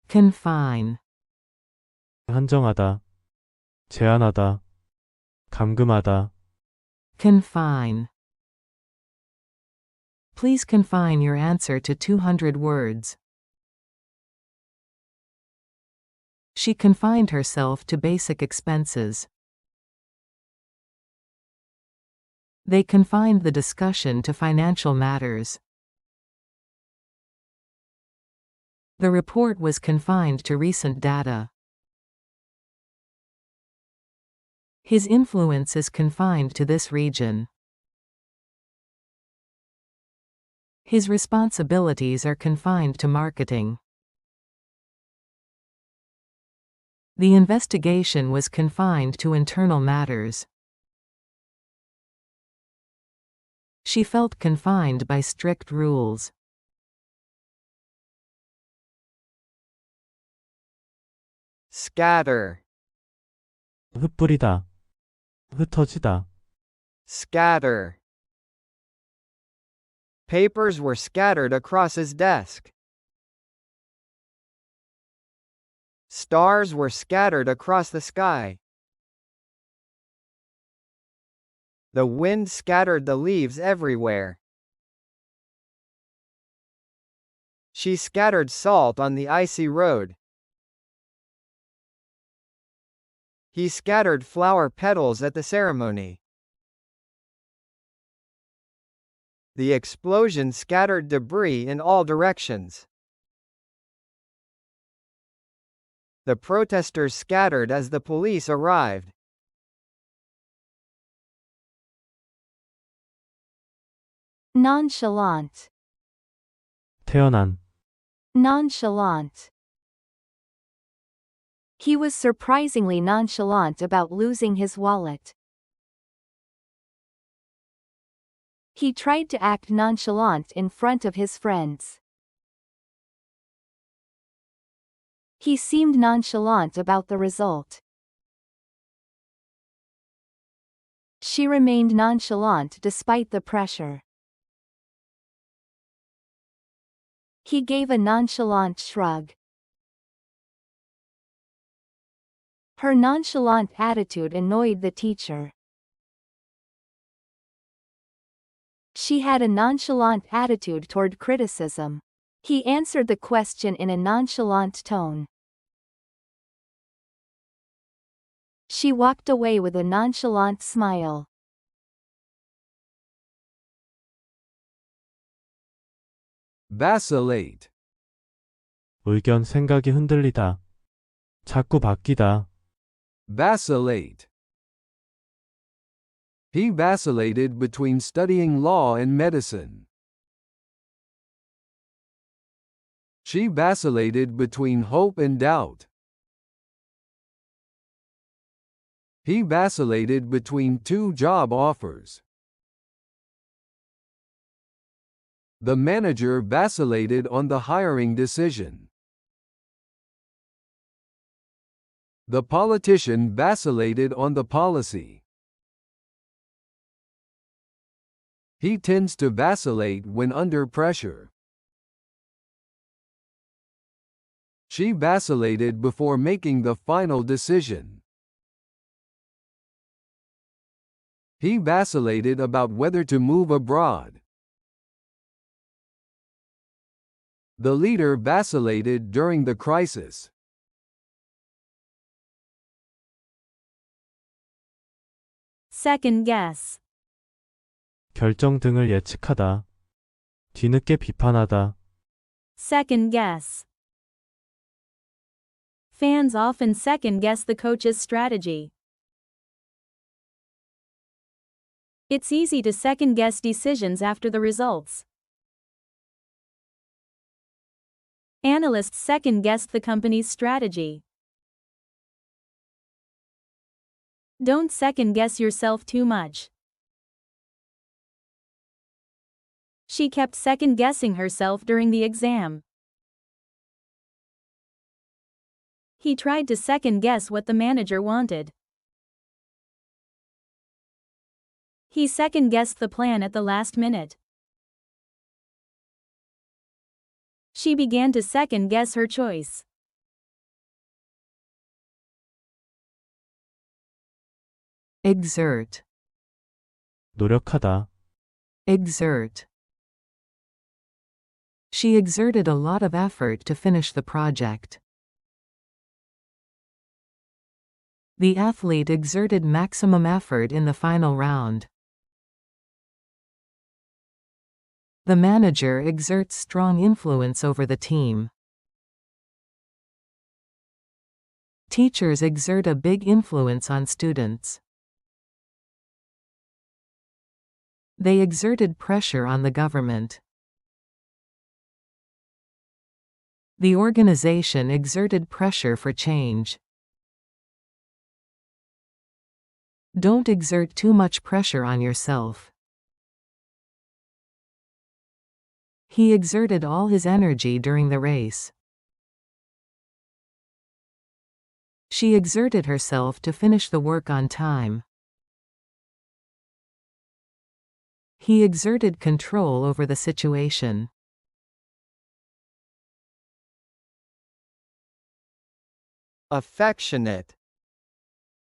Confine. 한정하다. 제한하다. 감금하다. Confine. Please confine your answer to 200 words. She confined herself to basic expenses. They confined the discussion to financial matters. The report was confined to recent data. His influence is confined to this region. His responsibilities are confined to marketing. The investigation was confined to internal matters. She felt confined by strict rules. Scatter. 흩뿌리다. 흩어지다. Scatter. Papers were scattered across his desk. Stars were scattered across the sky. The wind scattered the leaves everywhere. She scattered salt on the icy road. He scattered flower petals at the ceremony. The explosion scattered debris in all directions. The protesters scattered as the police arrived. Nonchalant. 태어난. Nonchalant. He was surprisingly nonchalant about losing his wallet. He tried to act nonchalant in front of his friends. He seemed nonchalant about the result. She remained nonchalant despite the pressure. He gave a nonchalant shrug. Her nonchalant attitude annoyed the teacher. She had a nonchalant attitude toward criticism. He answered the question in a nonchalant tone. She walked away with a nonchalant smile. Vacillate. 의견 생각이 흔들리다. 자꾸 바뀌다. Vacillate. He vacillated between studying law and medicine. She vacillated between hope and doubt. He vacillated between two job offers. The manager vacillated on the hiring decision. The politician vacillated on the policy. He tends to vacillate when under pressure. She vacillated before making the final decision. He vacillated about whether to move abroad. The leader vacillated during the crisis. Second guess. 결정 등을 예측하다. 뒤늦게 비판하다. Second guess. Fans often second guess the coach's strategy. It's easy to second guess decisions after the results. Analysts second guessed the company's strategy. Don't second guess yourself too much. She kept second guessing herself during the exam. He tried to second guess what the manager wanted. He second guessed the plan at the last minute. She began to second guess her choice. Exert. 노력하다. Exert. She exerted a lot of effort to finish the project. The athlete exerted maximum effort in the final round. The manager exerts strong influence over the team. Teachers exert a big influence on students. They exerted pressure on the government. The organization exerted pressure for change. Don't exert too much pressure on yourself. He exerted all his energy during the race. She exerted herself to finish the work on time. He exerted control over the situation. Affectionate.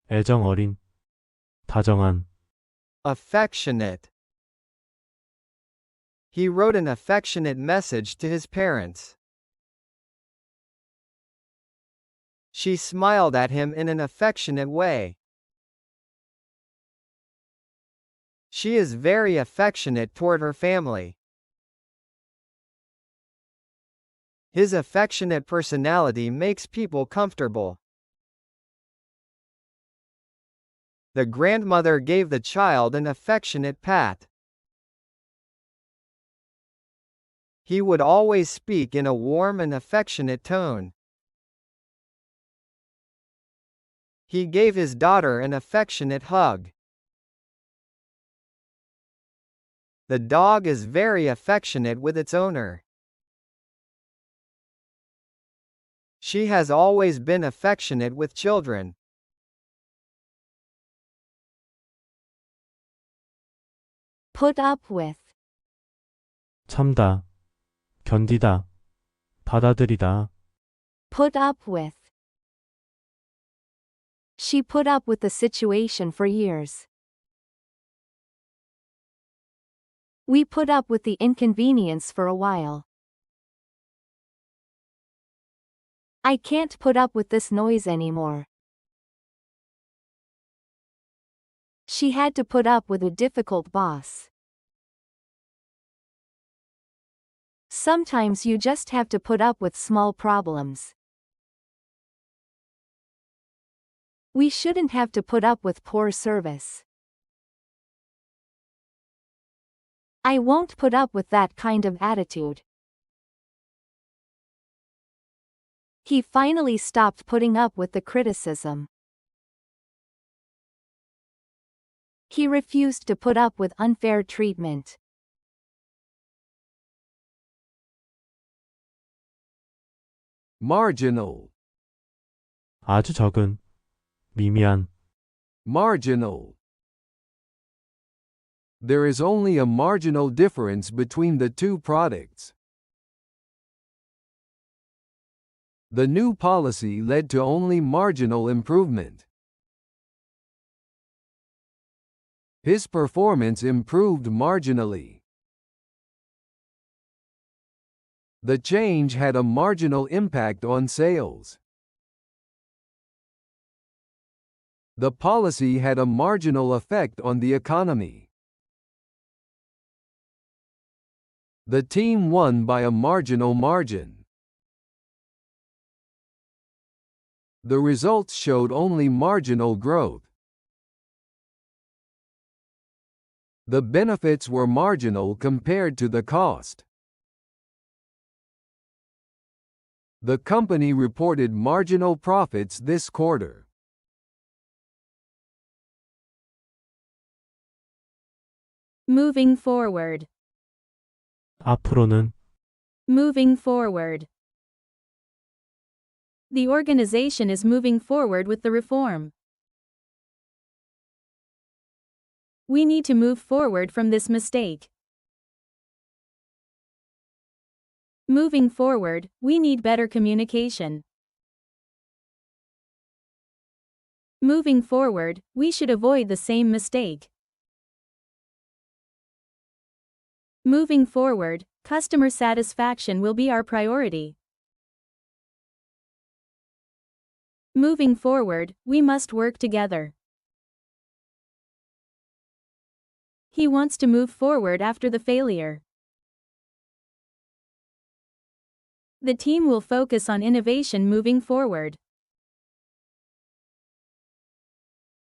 애정 어린, 다정한, Affectionate. He wrote an affectionate message to his parents. She smiled at him in an affectionate way. She is very affectionate toward her family. His affectionate personality makes people comfortable. The grandmother gave the child an affectionate pat. He would always speak in a warm and affectionate tone. He gave his daughter an affectionate hug. The dog is very affectionate with its owner. She has always been affectionate with children. Put up with. 참다, 견디다, 받아들이다. Put up with. She put up with the situation for years. We put up with the inconvenience for a while. I can't put up with this noise anymore. She had to put up with a difficult boss. Sometimes you just have to put up with small problems. We shouldn't have to put up with poor service. I won't put up with that kind of attitude. He finally stopped putting up with the criticism. He refused to put up with unfair treatment. Marginal. 아주 적은, 미미한, Marginal. There is only a marginal difference between the two products. The new policy led to only marginal improvement. His performance improved marginally. The change had a marginal impact on sales. The policy had a marginal effect on the economy. The team won by a marginal margin. The results showed only marginal growth. The benefits were marginal compared to the cost. The company reported marginal profits this quarter. Moving forward. 앞으로는, Moving forward. The organization is moving forward with the reform. We need to move forward from this mistake. Moving forward, we need better communication. Moving forward, we should avoid the same mistake. Moving forward, customer satisfaction will be our priority. Moving forward, we must work together. He wants to move forward after the failure. The team will focus on innovation moving forward.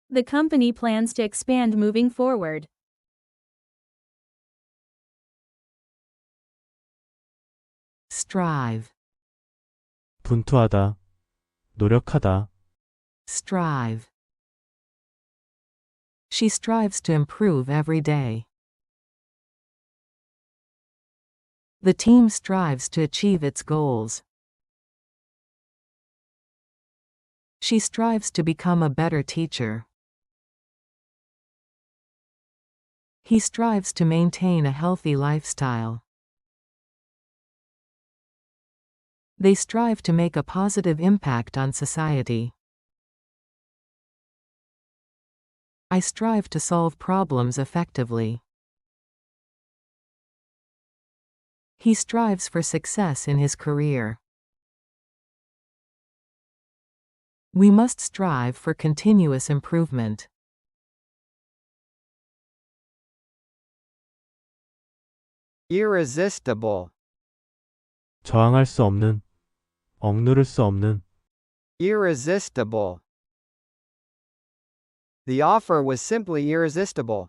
The company plans to expand moving forward. strive, 분투하다, 노력하다, strive. She strives to improve every day. The team strives to achieve its goals. She strives to become a better teacher. He strives to maintain a healthy lifestyle. They strive to make a positive impact on society. I strive to solve problems effectively. He strives for success in his career. We must strive for continuous improvement. Irresistible. 저항할 수 없는, 억누를 수 없는, Irresistible. The offer was simply irresistible.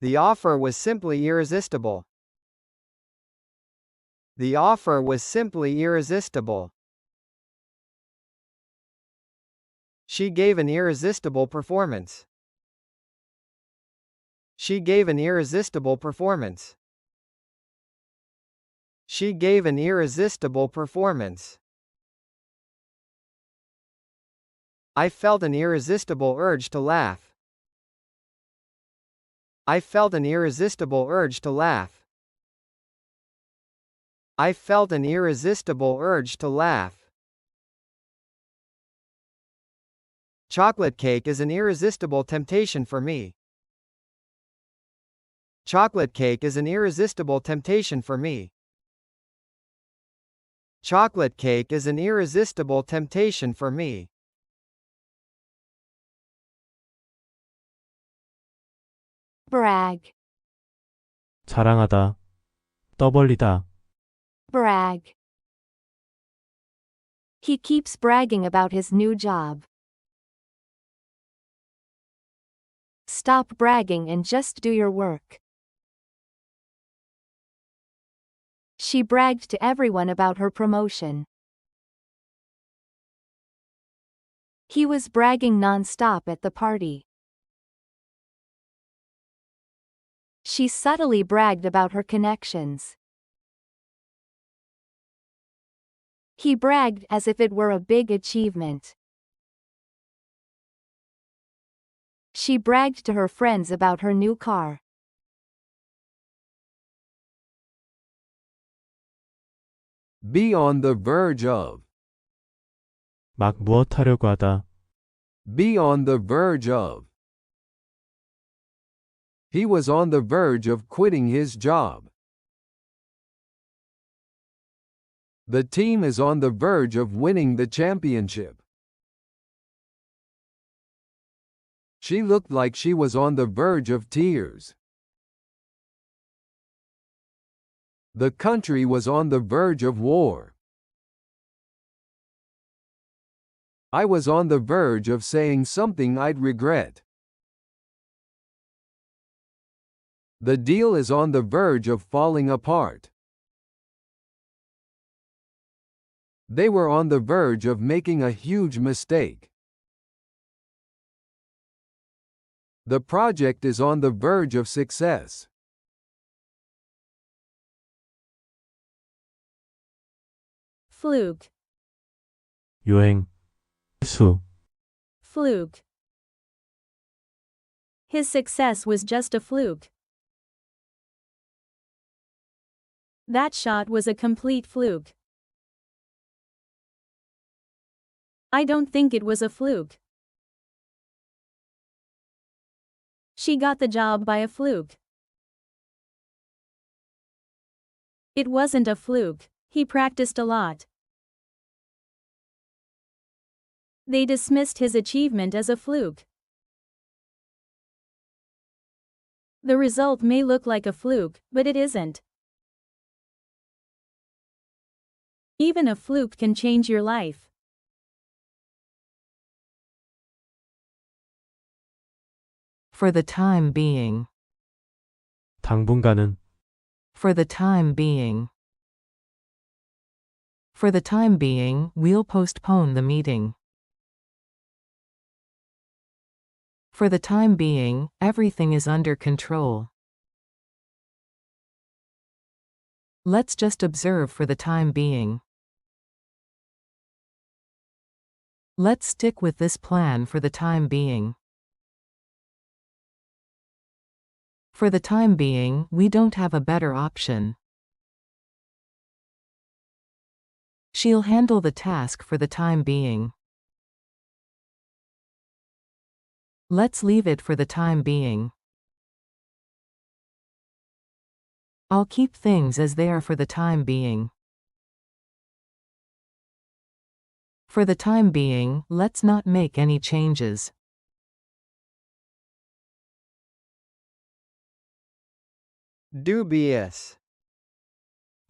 The offer was simply irresistible. The offer was simply irresistible. She gave an irresistible performance. She gave an irresistible performance. She gave an irresistible performance. I felt an irresistible urge to laugh. I felt an irresistible urge to laugh. I felt an irresistible urge to laugh. Chocolate cake is an irresistible temptation for me. Chocolate cake is an irresistible temptation for me. Chocolate cake is an irresistible temptation for me. Brag. 자랑하다, 떠벌리다, Brag. He keeps bragging about his new job. Stop bragging and just do your work. She bragged to everyone about her promotion. He was bragging non-stop at the party. She subtly bragged about her connections. He bragged as if it were a big achievement. She bragged to her friends about her new car. Be on the verge of. 막 무엇하려고 하다, Be on the verge of. He was on the verge of quitting his job. The team is on the verge of winning the championship. She looked like she was on the verge of tears. The country was on the verge of war. I was on the verge of saying something I'd regret. The deal is on the verge of falling apart. They were on the verge of making a huge mistake. The project is on the verge of success. Fluke. 유행, 수, Fluke. His success was just a fluke. That shot was a complete fluke. I don't think it was a fluke. She got the job by a fluke. It wasn't a fluke, he practiced a lot. They dismissed his achievement as a fluke. The result may look like a fluke, but it isn't. Even a fluke can change your life. For the time being. 당분간은, For the time being. For the time being, we'll postpone the meeting. For the time being, everything is under control. Let's just observe for the time being. Let's stick with this plan for the time being. For the time being, we don't have a better option. She'll handle the task for the time being. Let's leave it for the time being. I'll keep things as they are for the time being. For the time being, let's not make any changes. Dubious.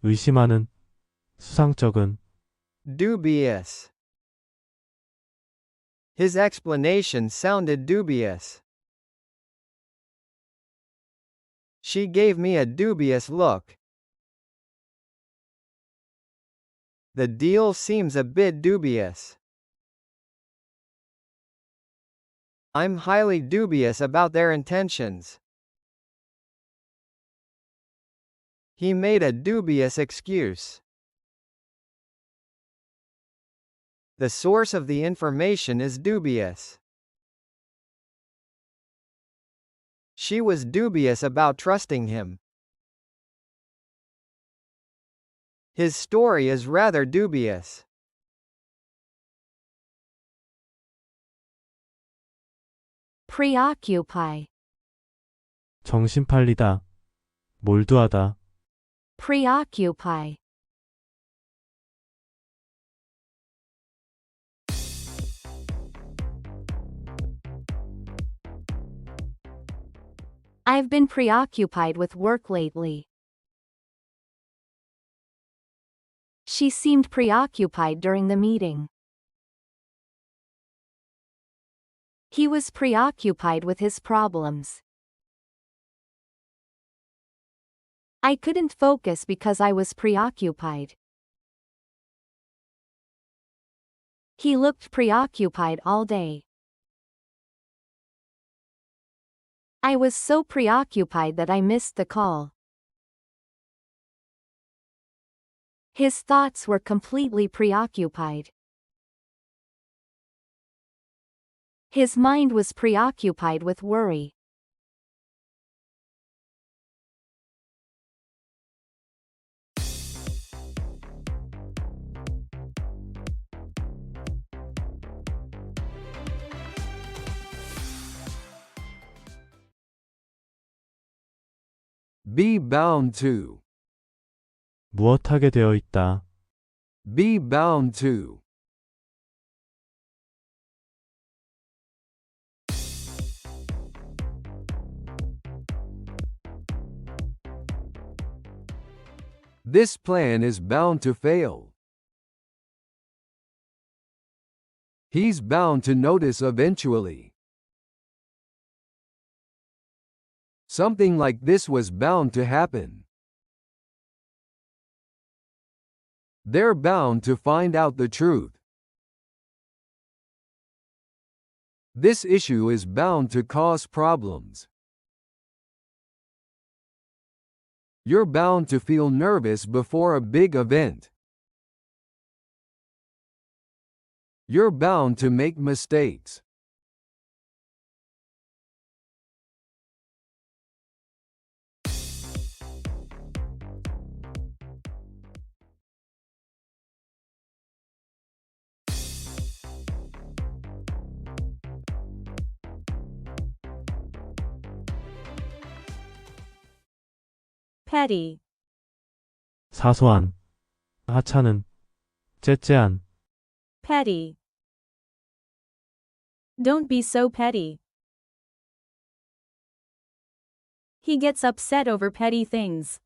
의심하는, 수상쩍은, Dubious. His explanation sounded dubious. She gave me a dubious look. The deal seems a bit dubious. I'm highly dubious about their intentions. He made a dubious excuse. The source of the information is dubious. She was dubious about trusting him. His story is rather dubious. Preoccupy. 정신 팔리다, 몰두하다, Preoccupy. I've been preoccupied with work lately. She seemed preoccupied during the meeting. He was preoccupied with his problems. I couldn't focus because I was preoccupied. He looked preoccupied all day. I was so preoccupied that I missed the call. His thoughts were completely preoccupied. His mind was preoccupied with worry. Be bound to. 무엇하게 되어 있다, Be bound to. This plan is bound to fail. He's bound to notice eventually. Something like this was bound to happen. They're bound to find out the truth. This issue is bound to cause problems. You're bound to feel nervous before a big event. You're bound to make mistakes. Petty. 사소한, 하찮은, 째째한, Petty. Don't be so petty. He gets upset over petty things.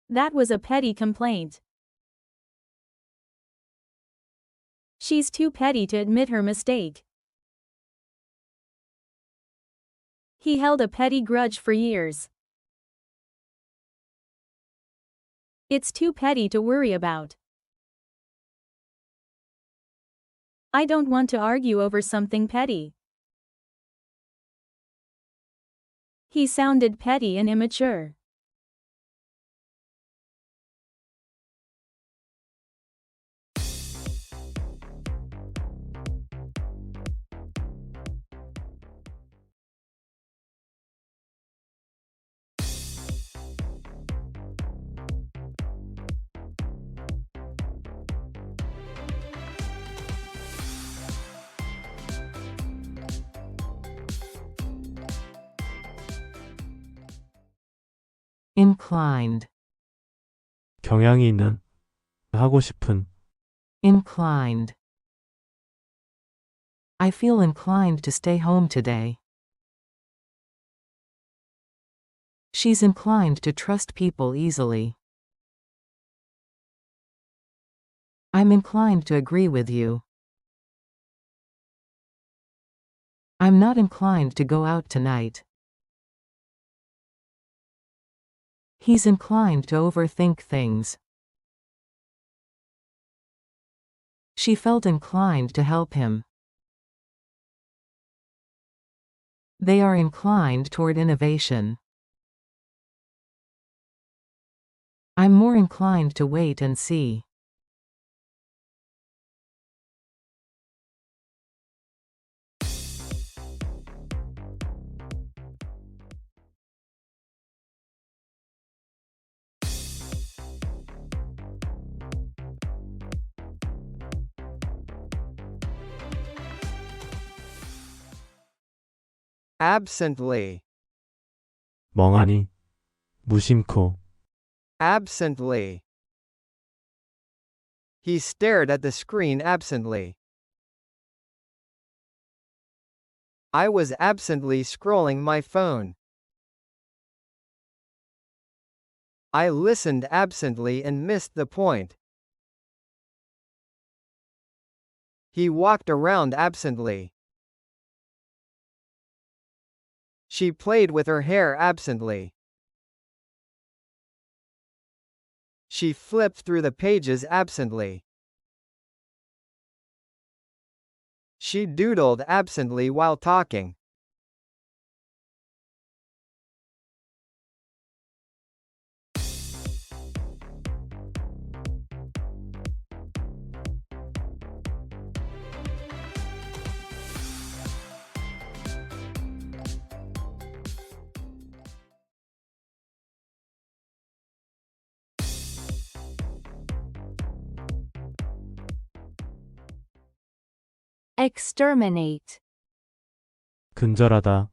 That was a petty complaint. She's too petty to admit her mistake. He held a petty grudge for years. It's too petty to worry about. I don't want to argue over something petty. He sounded petty and immature. Inclined. 경향이 있는, 하고 싶은, Inclined. I feel inclined to stay home today. She's inclined to trust people easily. I'm inclined to agree with you. I'm not inclined to go out tonight. He's inclined to overthink things. She felt inclined to help him. They are inclined toward innovation. I'm more inclined to wait and see. Absently. 멍하니, 무심코, Absently. He stared at the screen absently. I was absently scrolling my phone. I listened absently and missed the point. He walked around absently. She played with her hair absently. She flipped through the pages absently. She doodled absently while talking. Exterminate. 근절하다,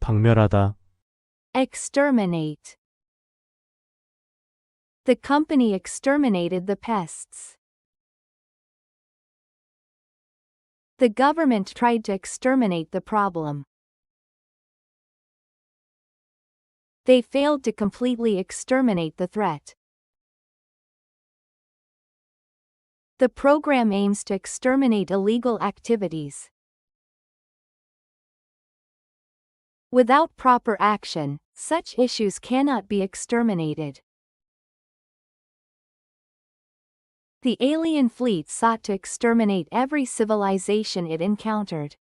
박멸하다, Exterminate. The company exterminated the pests. The government tried to exterminate the problem. They failed to completely exterminate the threat. The program aims to exterminate illegal activities. Without proper action, such issues cannot be exterminated. The alien fleet sought to exterminate every civilization it encountered.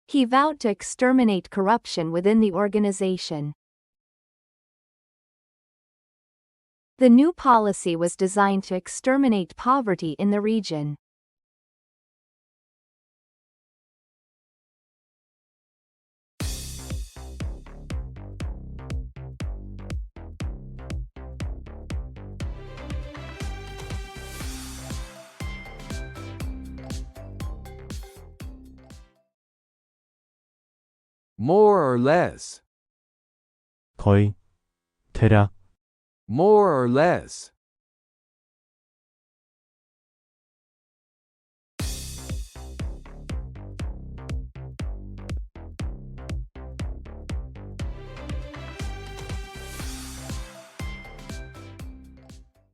He vowed to exterminate corruption within the organization. The new policy was designed to exterminate poverty in the region. More or less. 거의, 대략, More or less.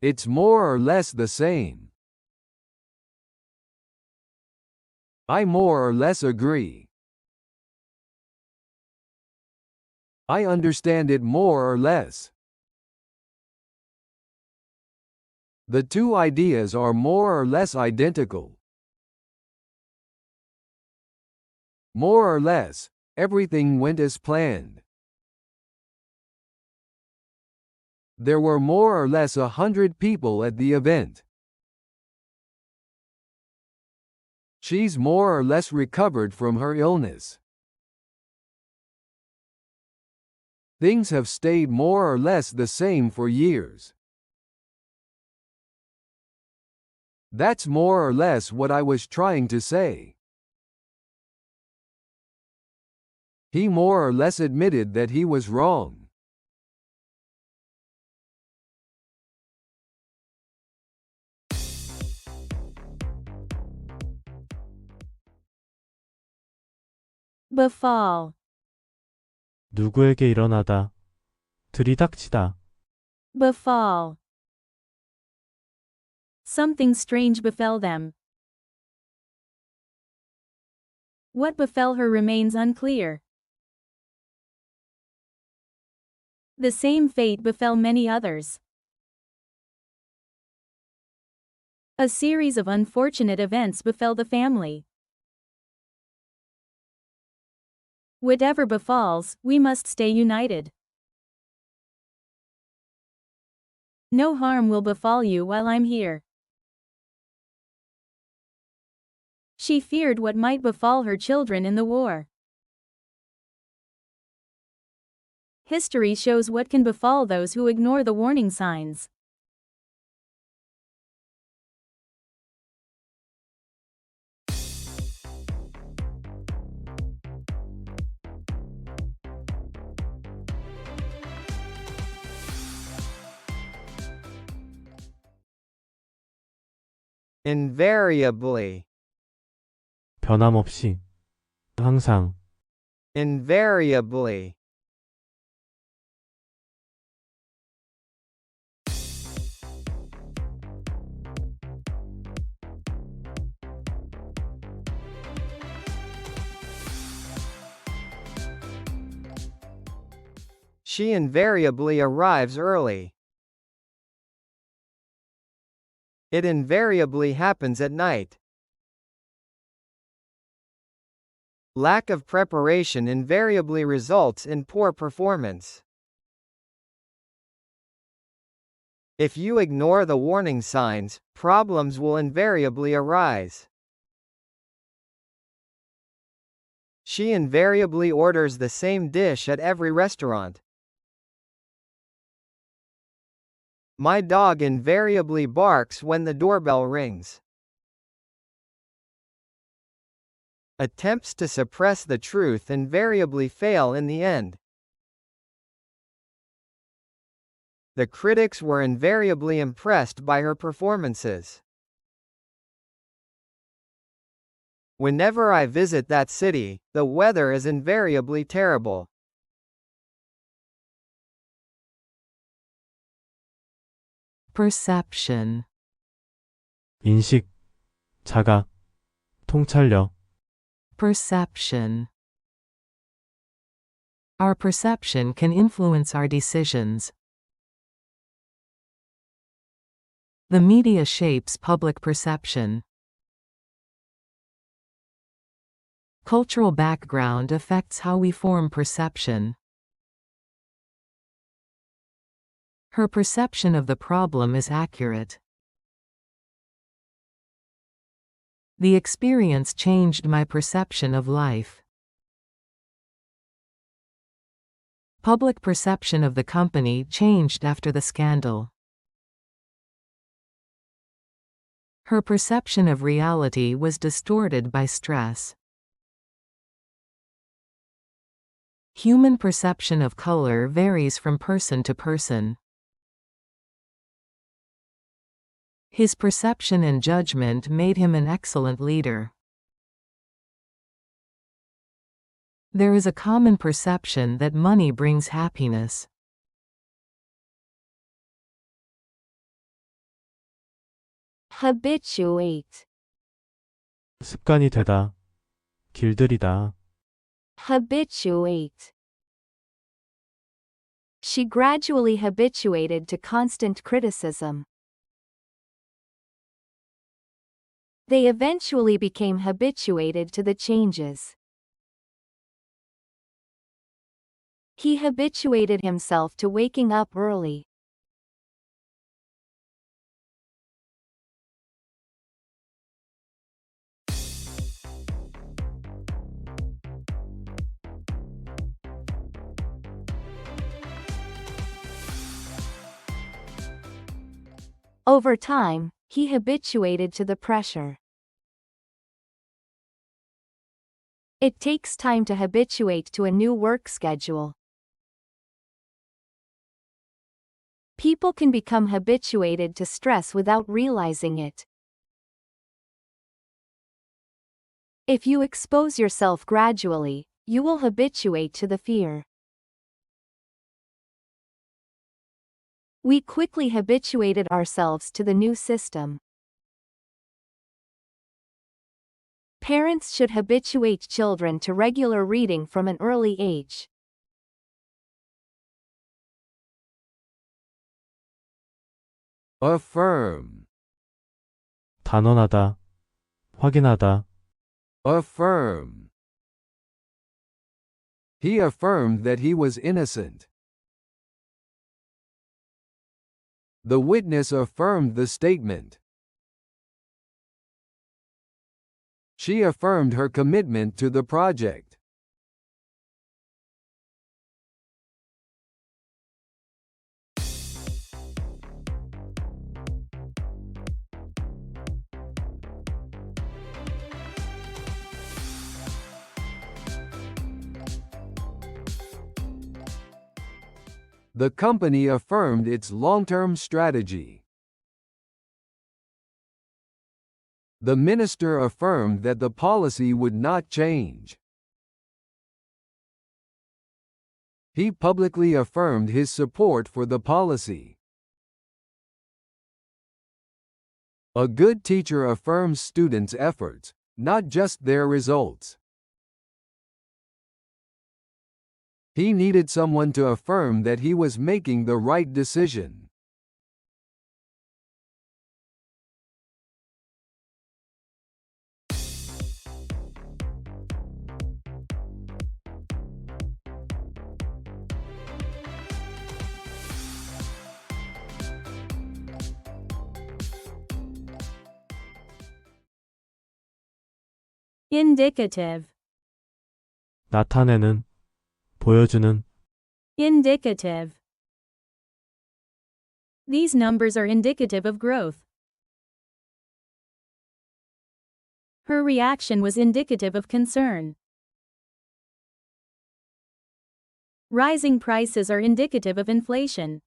It's more or less the same. I more or less agree. I understand it more or less. The two ideas are more or less identical. More or less, everything went as planned. There were more or less 100 people at the event. She's more or less recovered from her illness. Things have stayed more or less the same for years. That's more or less what I was trying to say. He more or less admitted that he was wrong. Befall. 누구에게 일어나다. 들이닥치다. Befall. Something strange befell them. What befell her remains unclear. The same fate befell many others. A series of unfortunate events befell the family. Whatever befalls, we must stay united. No harm will befall you while I'm here. She feared what might befall her children in the war. History shows what can befall those who ignore the warning signs. Invariably. 변함없이. 항상. Invariably. She invariably arrives early. It invariably happens at night. Lack of preparation invariably results in poor performance. If you ignore the warning signs, problems will invariably arise. She invariably orders the same dish at every restaurant. My dog invariably barks when the doorbell rings. Attempts to suppress the truth invariably fail in the end. The critics were invariably impressed by her performances. Whenever I visit that city, the weather is invariably terrible. Perception. 인식. 자각. 통찰력. Perception. Our perception can influence our decisions. The media shapes public perception. Cultural background affects how we form perception. Her perception of the problem is accurate. The experience changed my perception of life. Public perception of the company changed after the scandal. Her perception of reality was distorted by stress. Human perception of color varies from person to person. His perception and judgment made him an excellent leader. There is a common perception that money brings happiness. Habituate. 습관이 되다. 길들이다. Habituate. She gradually habituated to constant criticism. They eventually became habituated to the changes. He habituated himself to waking up early. Over time, he habituated to the pressure. It takes time to habituate to a new work schedule. People can become habituated to stress without realizing it. If you expose yourself gradually, you will habituate to the fear. We quickly habituated ourselves to the new system. Parents should habituate children to regular reading from an early age. Affirm. 단언하다, 확인하다, Affirm. He affirmed that he was innocent. The witness affirmed the statement. She affirmed her commitment to the project. The company affirmed its long-term strategy. The minister affirmed that the policy would not change. He publicly affirmed his support for the policy. A good teacher affirms students' efforts, not just their results. He needed someone to affirm that he was making the right decision. Indicative. 나타내는, 보여주는, Indicative. These numbers are indicative of growth. Her reaction was indicative of concern. Rising prices are indicative of inflation.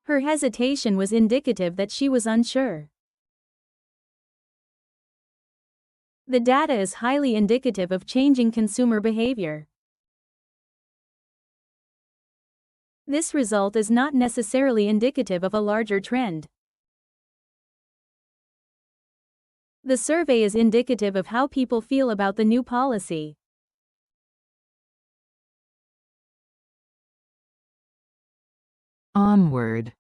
Her hesitation was indicative that she was unsure. The data is highly indicative of changing consumer behavior. This result is not necessarily indicative of a larger trend. The survey is indicative of how people feel about the new policy. Onward.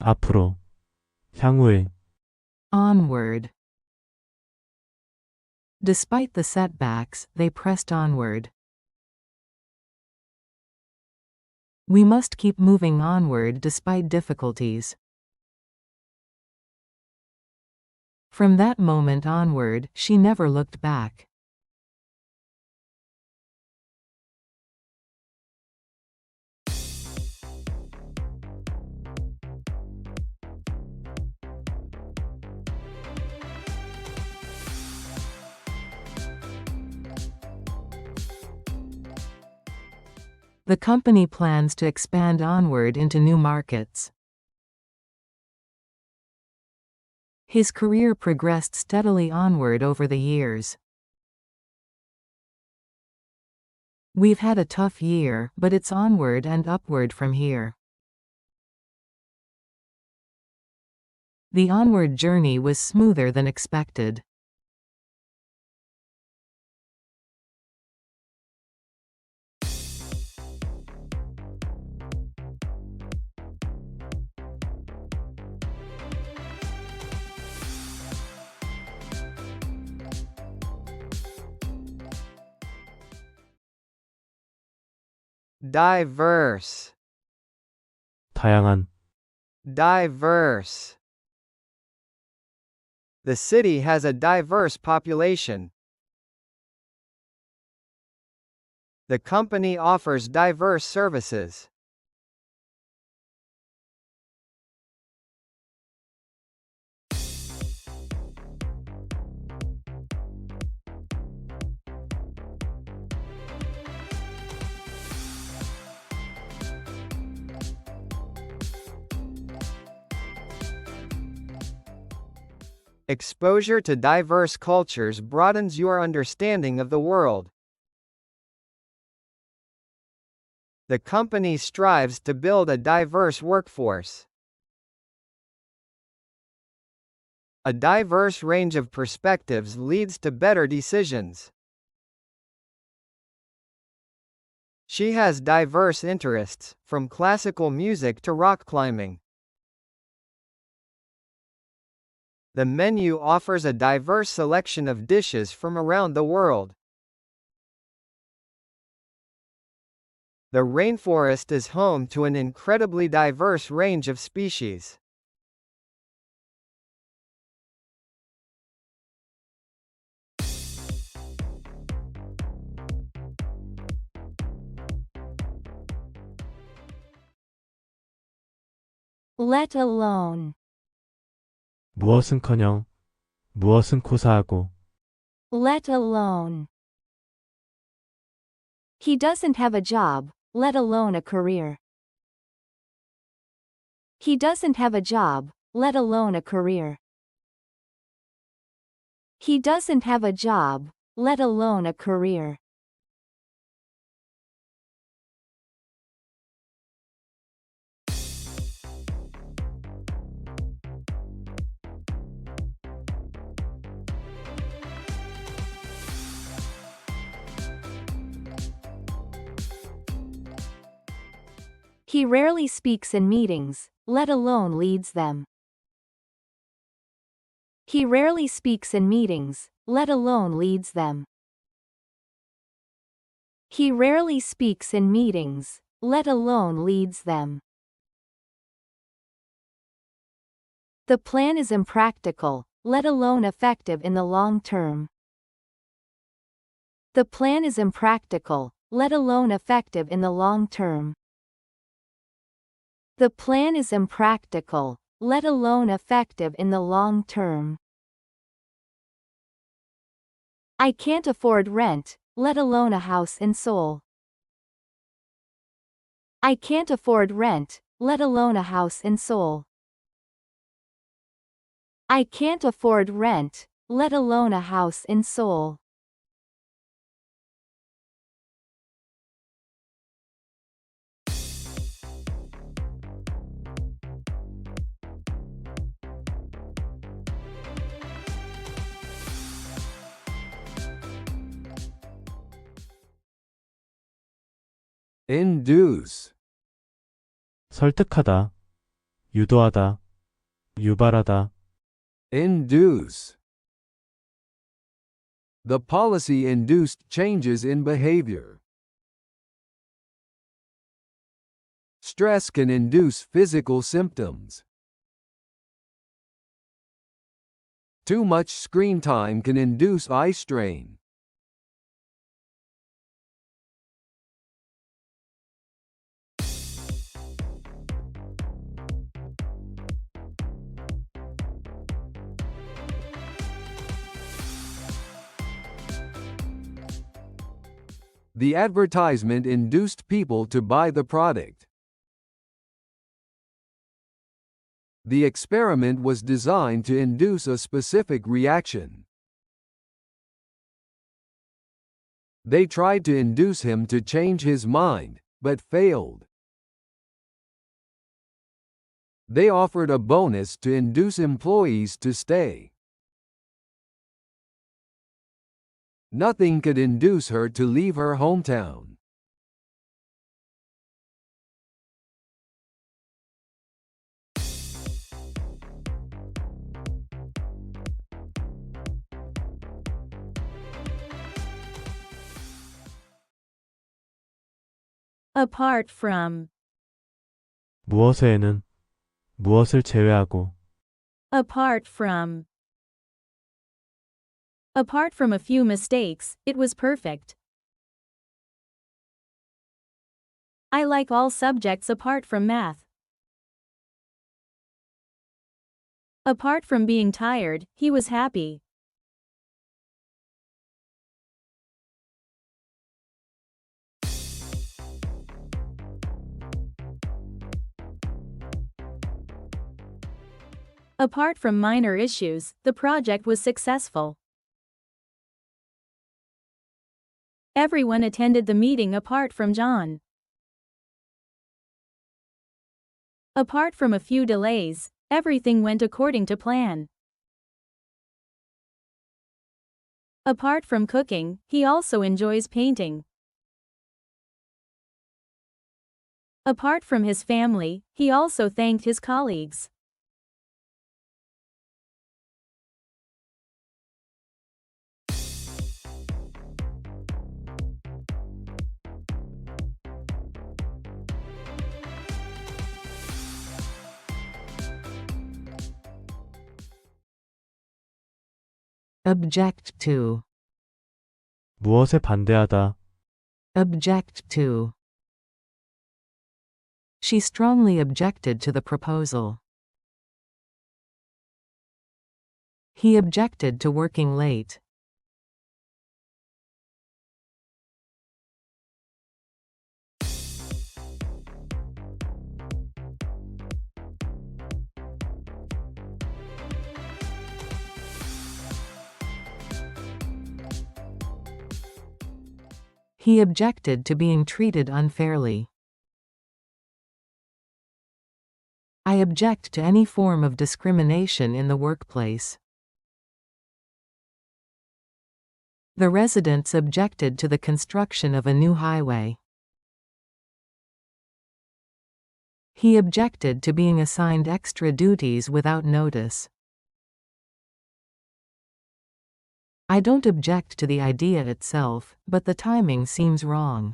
앞으로, 향후에, Onward. Despite the setbacks, they pressed onward. We must keep moving onward despite difficulties. From that moment onward, she never looked back. The company plans to expand onward into new markets. His career progressed steadily onward over the years. We've had a tough year, but it's onward and upward from here. The onward journey was smoother than expected. Diverse. 다양한, Diverse. The city has a diverse population. The company offers diverse services. Exposure to diverse cultures broadens your understanding of the world. The company strives to build a diverse workforce. A diverse range of perspectives leads to better decisions. She has diverse interests, from classical music to rock climbing. The menu offers a diverse selection of dishes from around the world. The rainforest is home to an incredibly diverse range of species. Let alone. 무엇은커녕, 무엇은 고사하고, Let alone. He doesn't have a job, let alone a career. He doesn't have a job, let alone a career. He doesn't have a job, let alone a career. He rarely speaks in meetings, let alone leads them. He rarely speaks in meetings, let alone leads them. He rarely speaks in meetings, let alone leads them. The plan is impractical, let alone effective in the long term. The plan is impractical, let alone effective in the long term. The plan is impractical, let alone effective in the long term. I can't afford rent, let alone a house in Seoul. I can't afford rent, let alone a house in Seoul. I can't afford rent, let alone a house in Seoul. Induce. 설득하다, 유도하다, 유발하다, Induce. The policy induced changes in behavior. Stress can induce physical symptoms. Too much screen time can induce eye strain. The advertisement induced people to buy the product. The experiment was designed to induce a specific reaction. They tried to induce him to change his mind, but failed. They offered a bonus to induce employees to stay. Nothing could induce her to leave her hometown. Apart from. 무엇에는 무엇을 제외하고 Apart from. Apart from a few mistakes, it was perfect. I like all subjects apart from math. Apart from being tired, he was happy. Apart from minor issues, the project was successful. Everyone attended the meeting apart from John. Apart from a few delays, everything went according to plan. Apart from cooking, he also enjoys painting. Apart from his family, he also thanked his colleagues. Object to. 무엇에 반대하다 Object to. She strongly objected to the proposal. He objected to working late. He objected to being treated unfairly. I object to any form of discrimination in the workplace. The residents objected to the construction of a new highway. He objected to being assigned extra duties without notice. I don't object to the idea itself, but the timing seems wrong.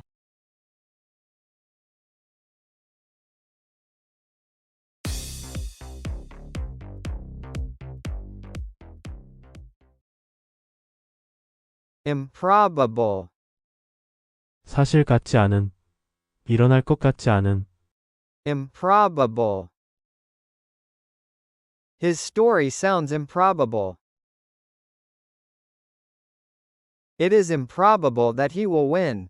Improbable. 사실 같지 않은 일어날 것 같지 않은 Improbable. His story sounds improbable. It is improbable that he will win.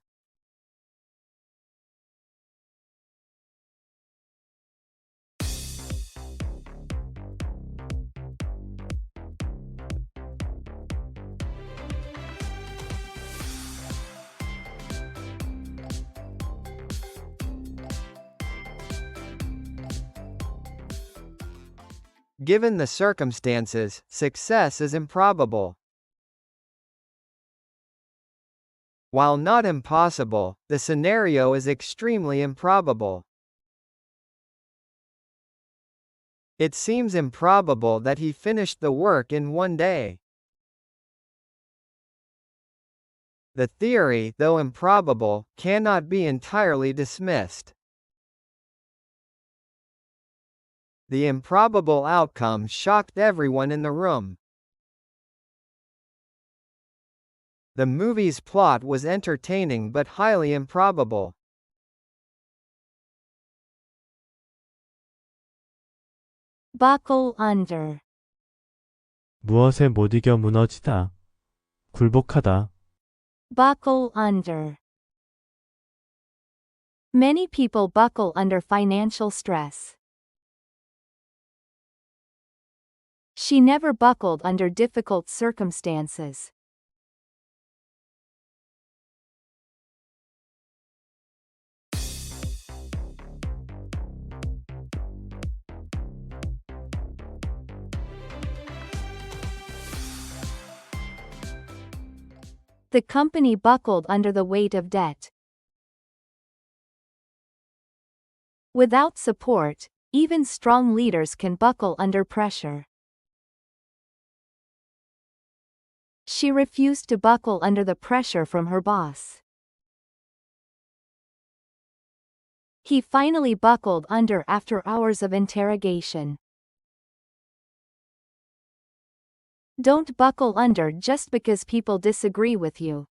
Given the circumstances, success is improbable. While not impossible, the scenario is extremely improbable. It seems improbable that he finished the work in one day. The theory, though improbable, cannot be entirely dismissed. The improbable outcome shocked everyone in the room. The movie's plot was entertaining but highly improbable. Buckle under. 무엇에 못 이겨 무너지다 굴복하다 Buckle under. Many people buckle under financial stress. She never buckled under difficult circumstances. The company buckled under the weight of debt. Without support, even strong leaders can buckle under pressure. She refused to buckle under the pressure from her boss. He finally buckled under after hours of interrogation. Don't buckle under just because people disagree with you.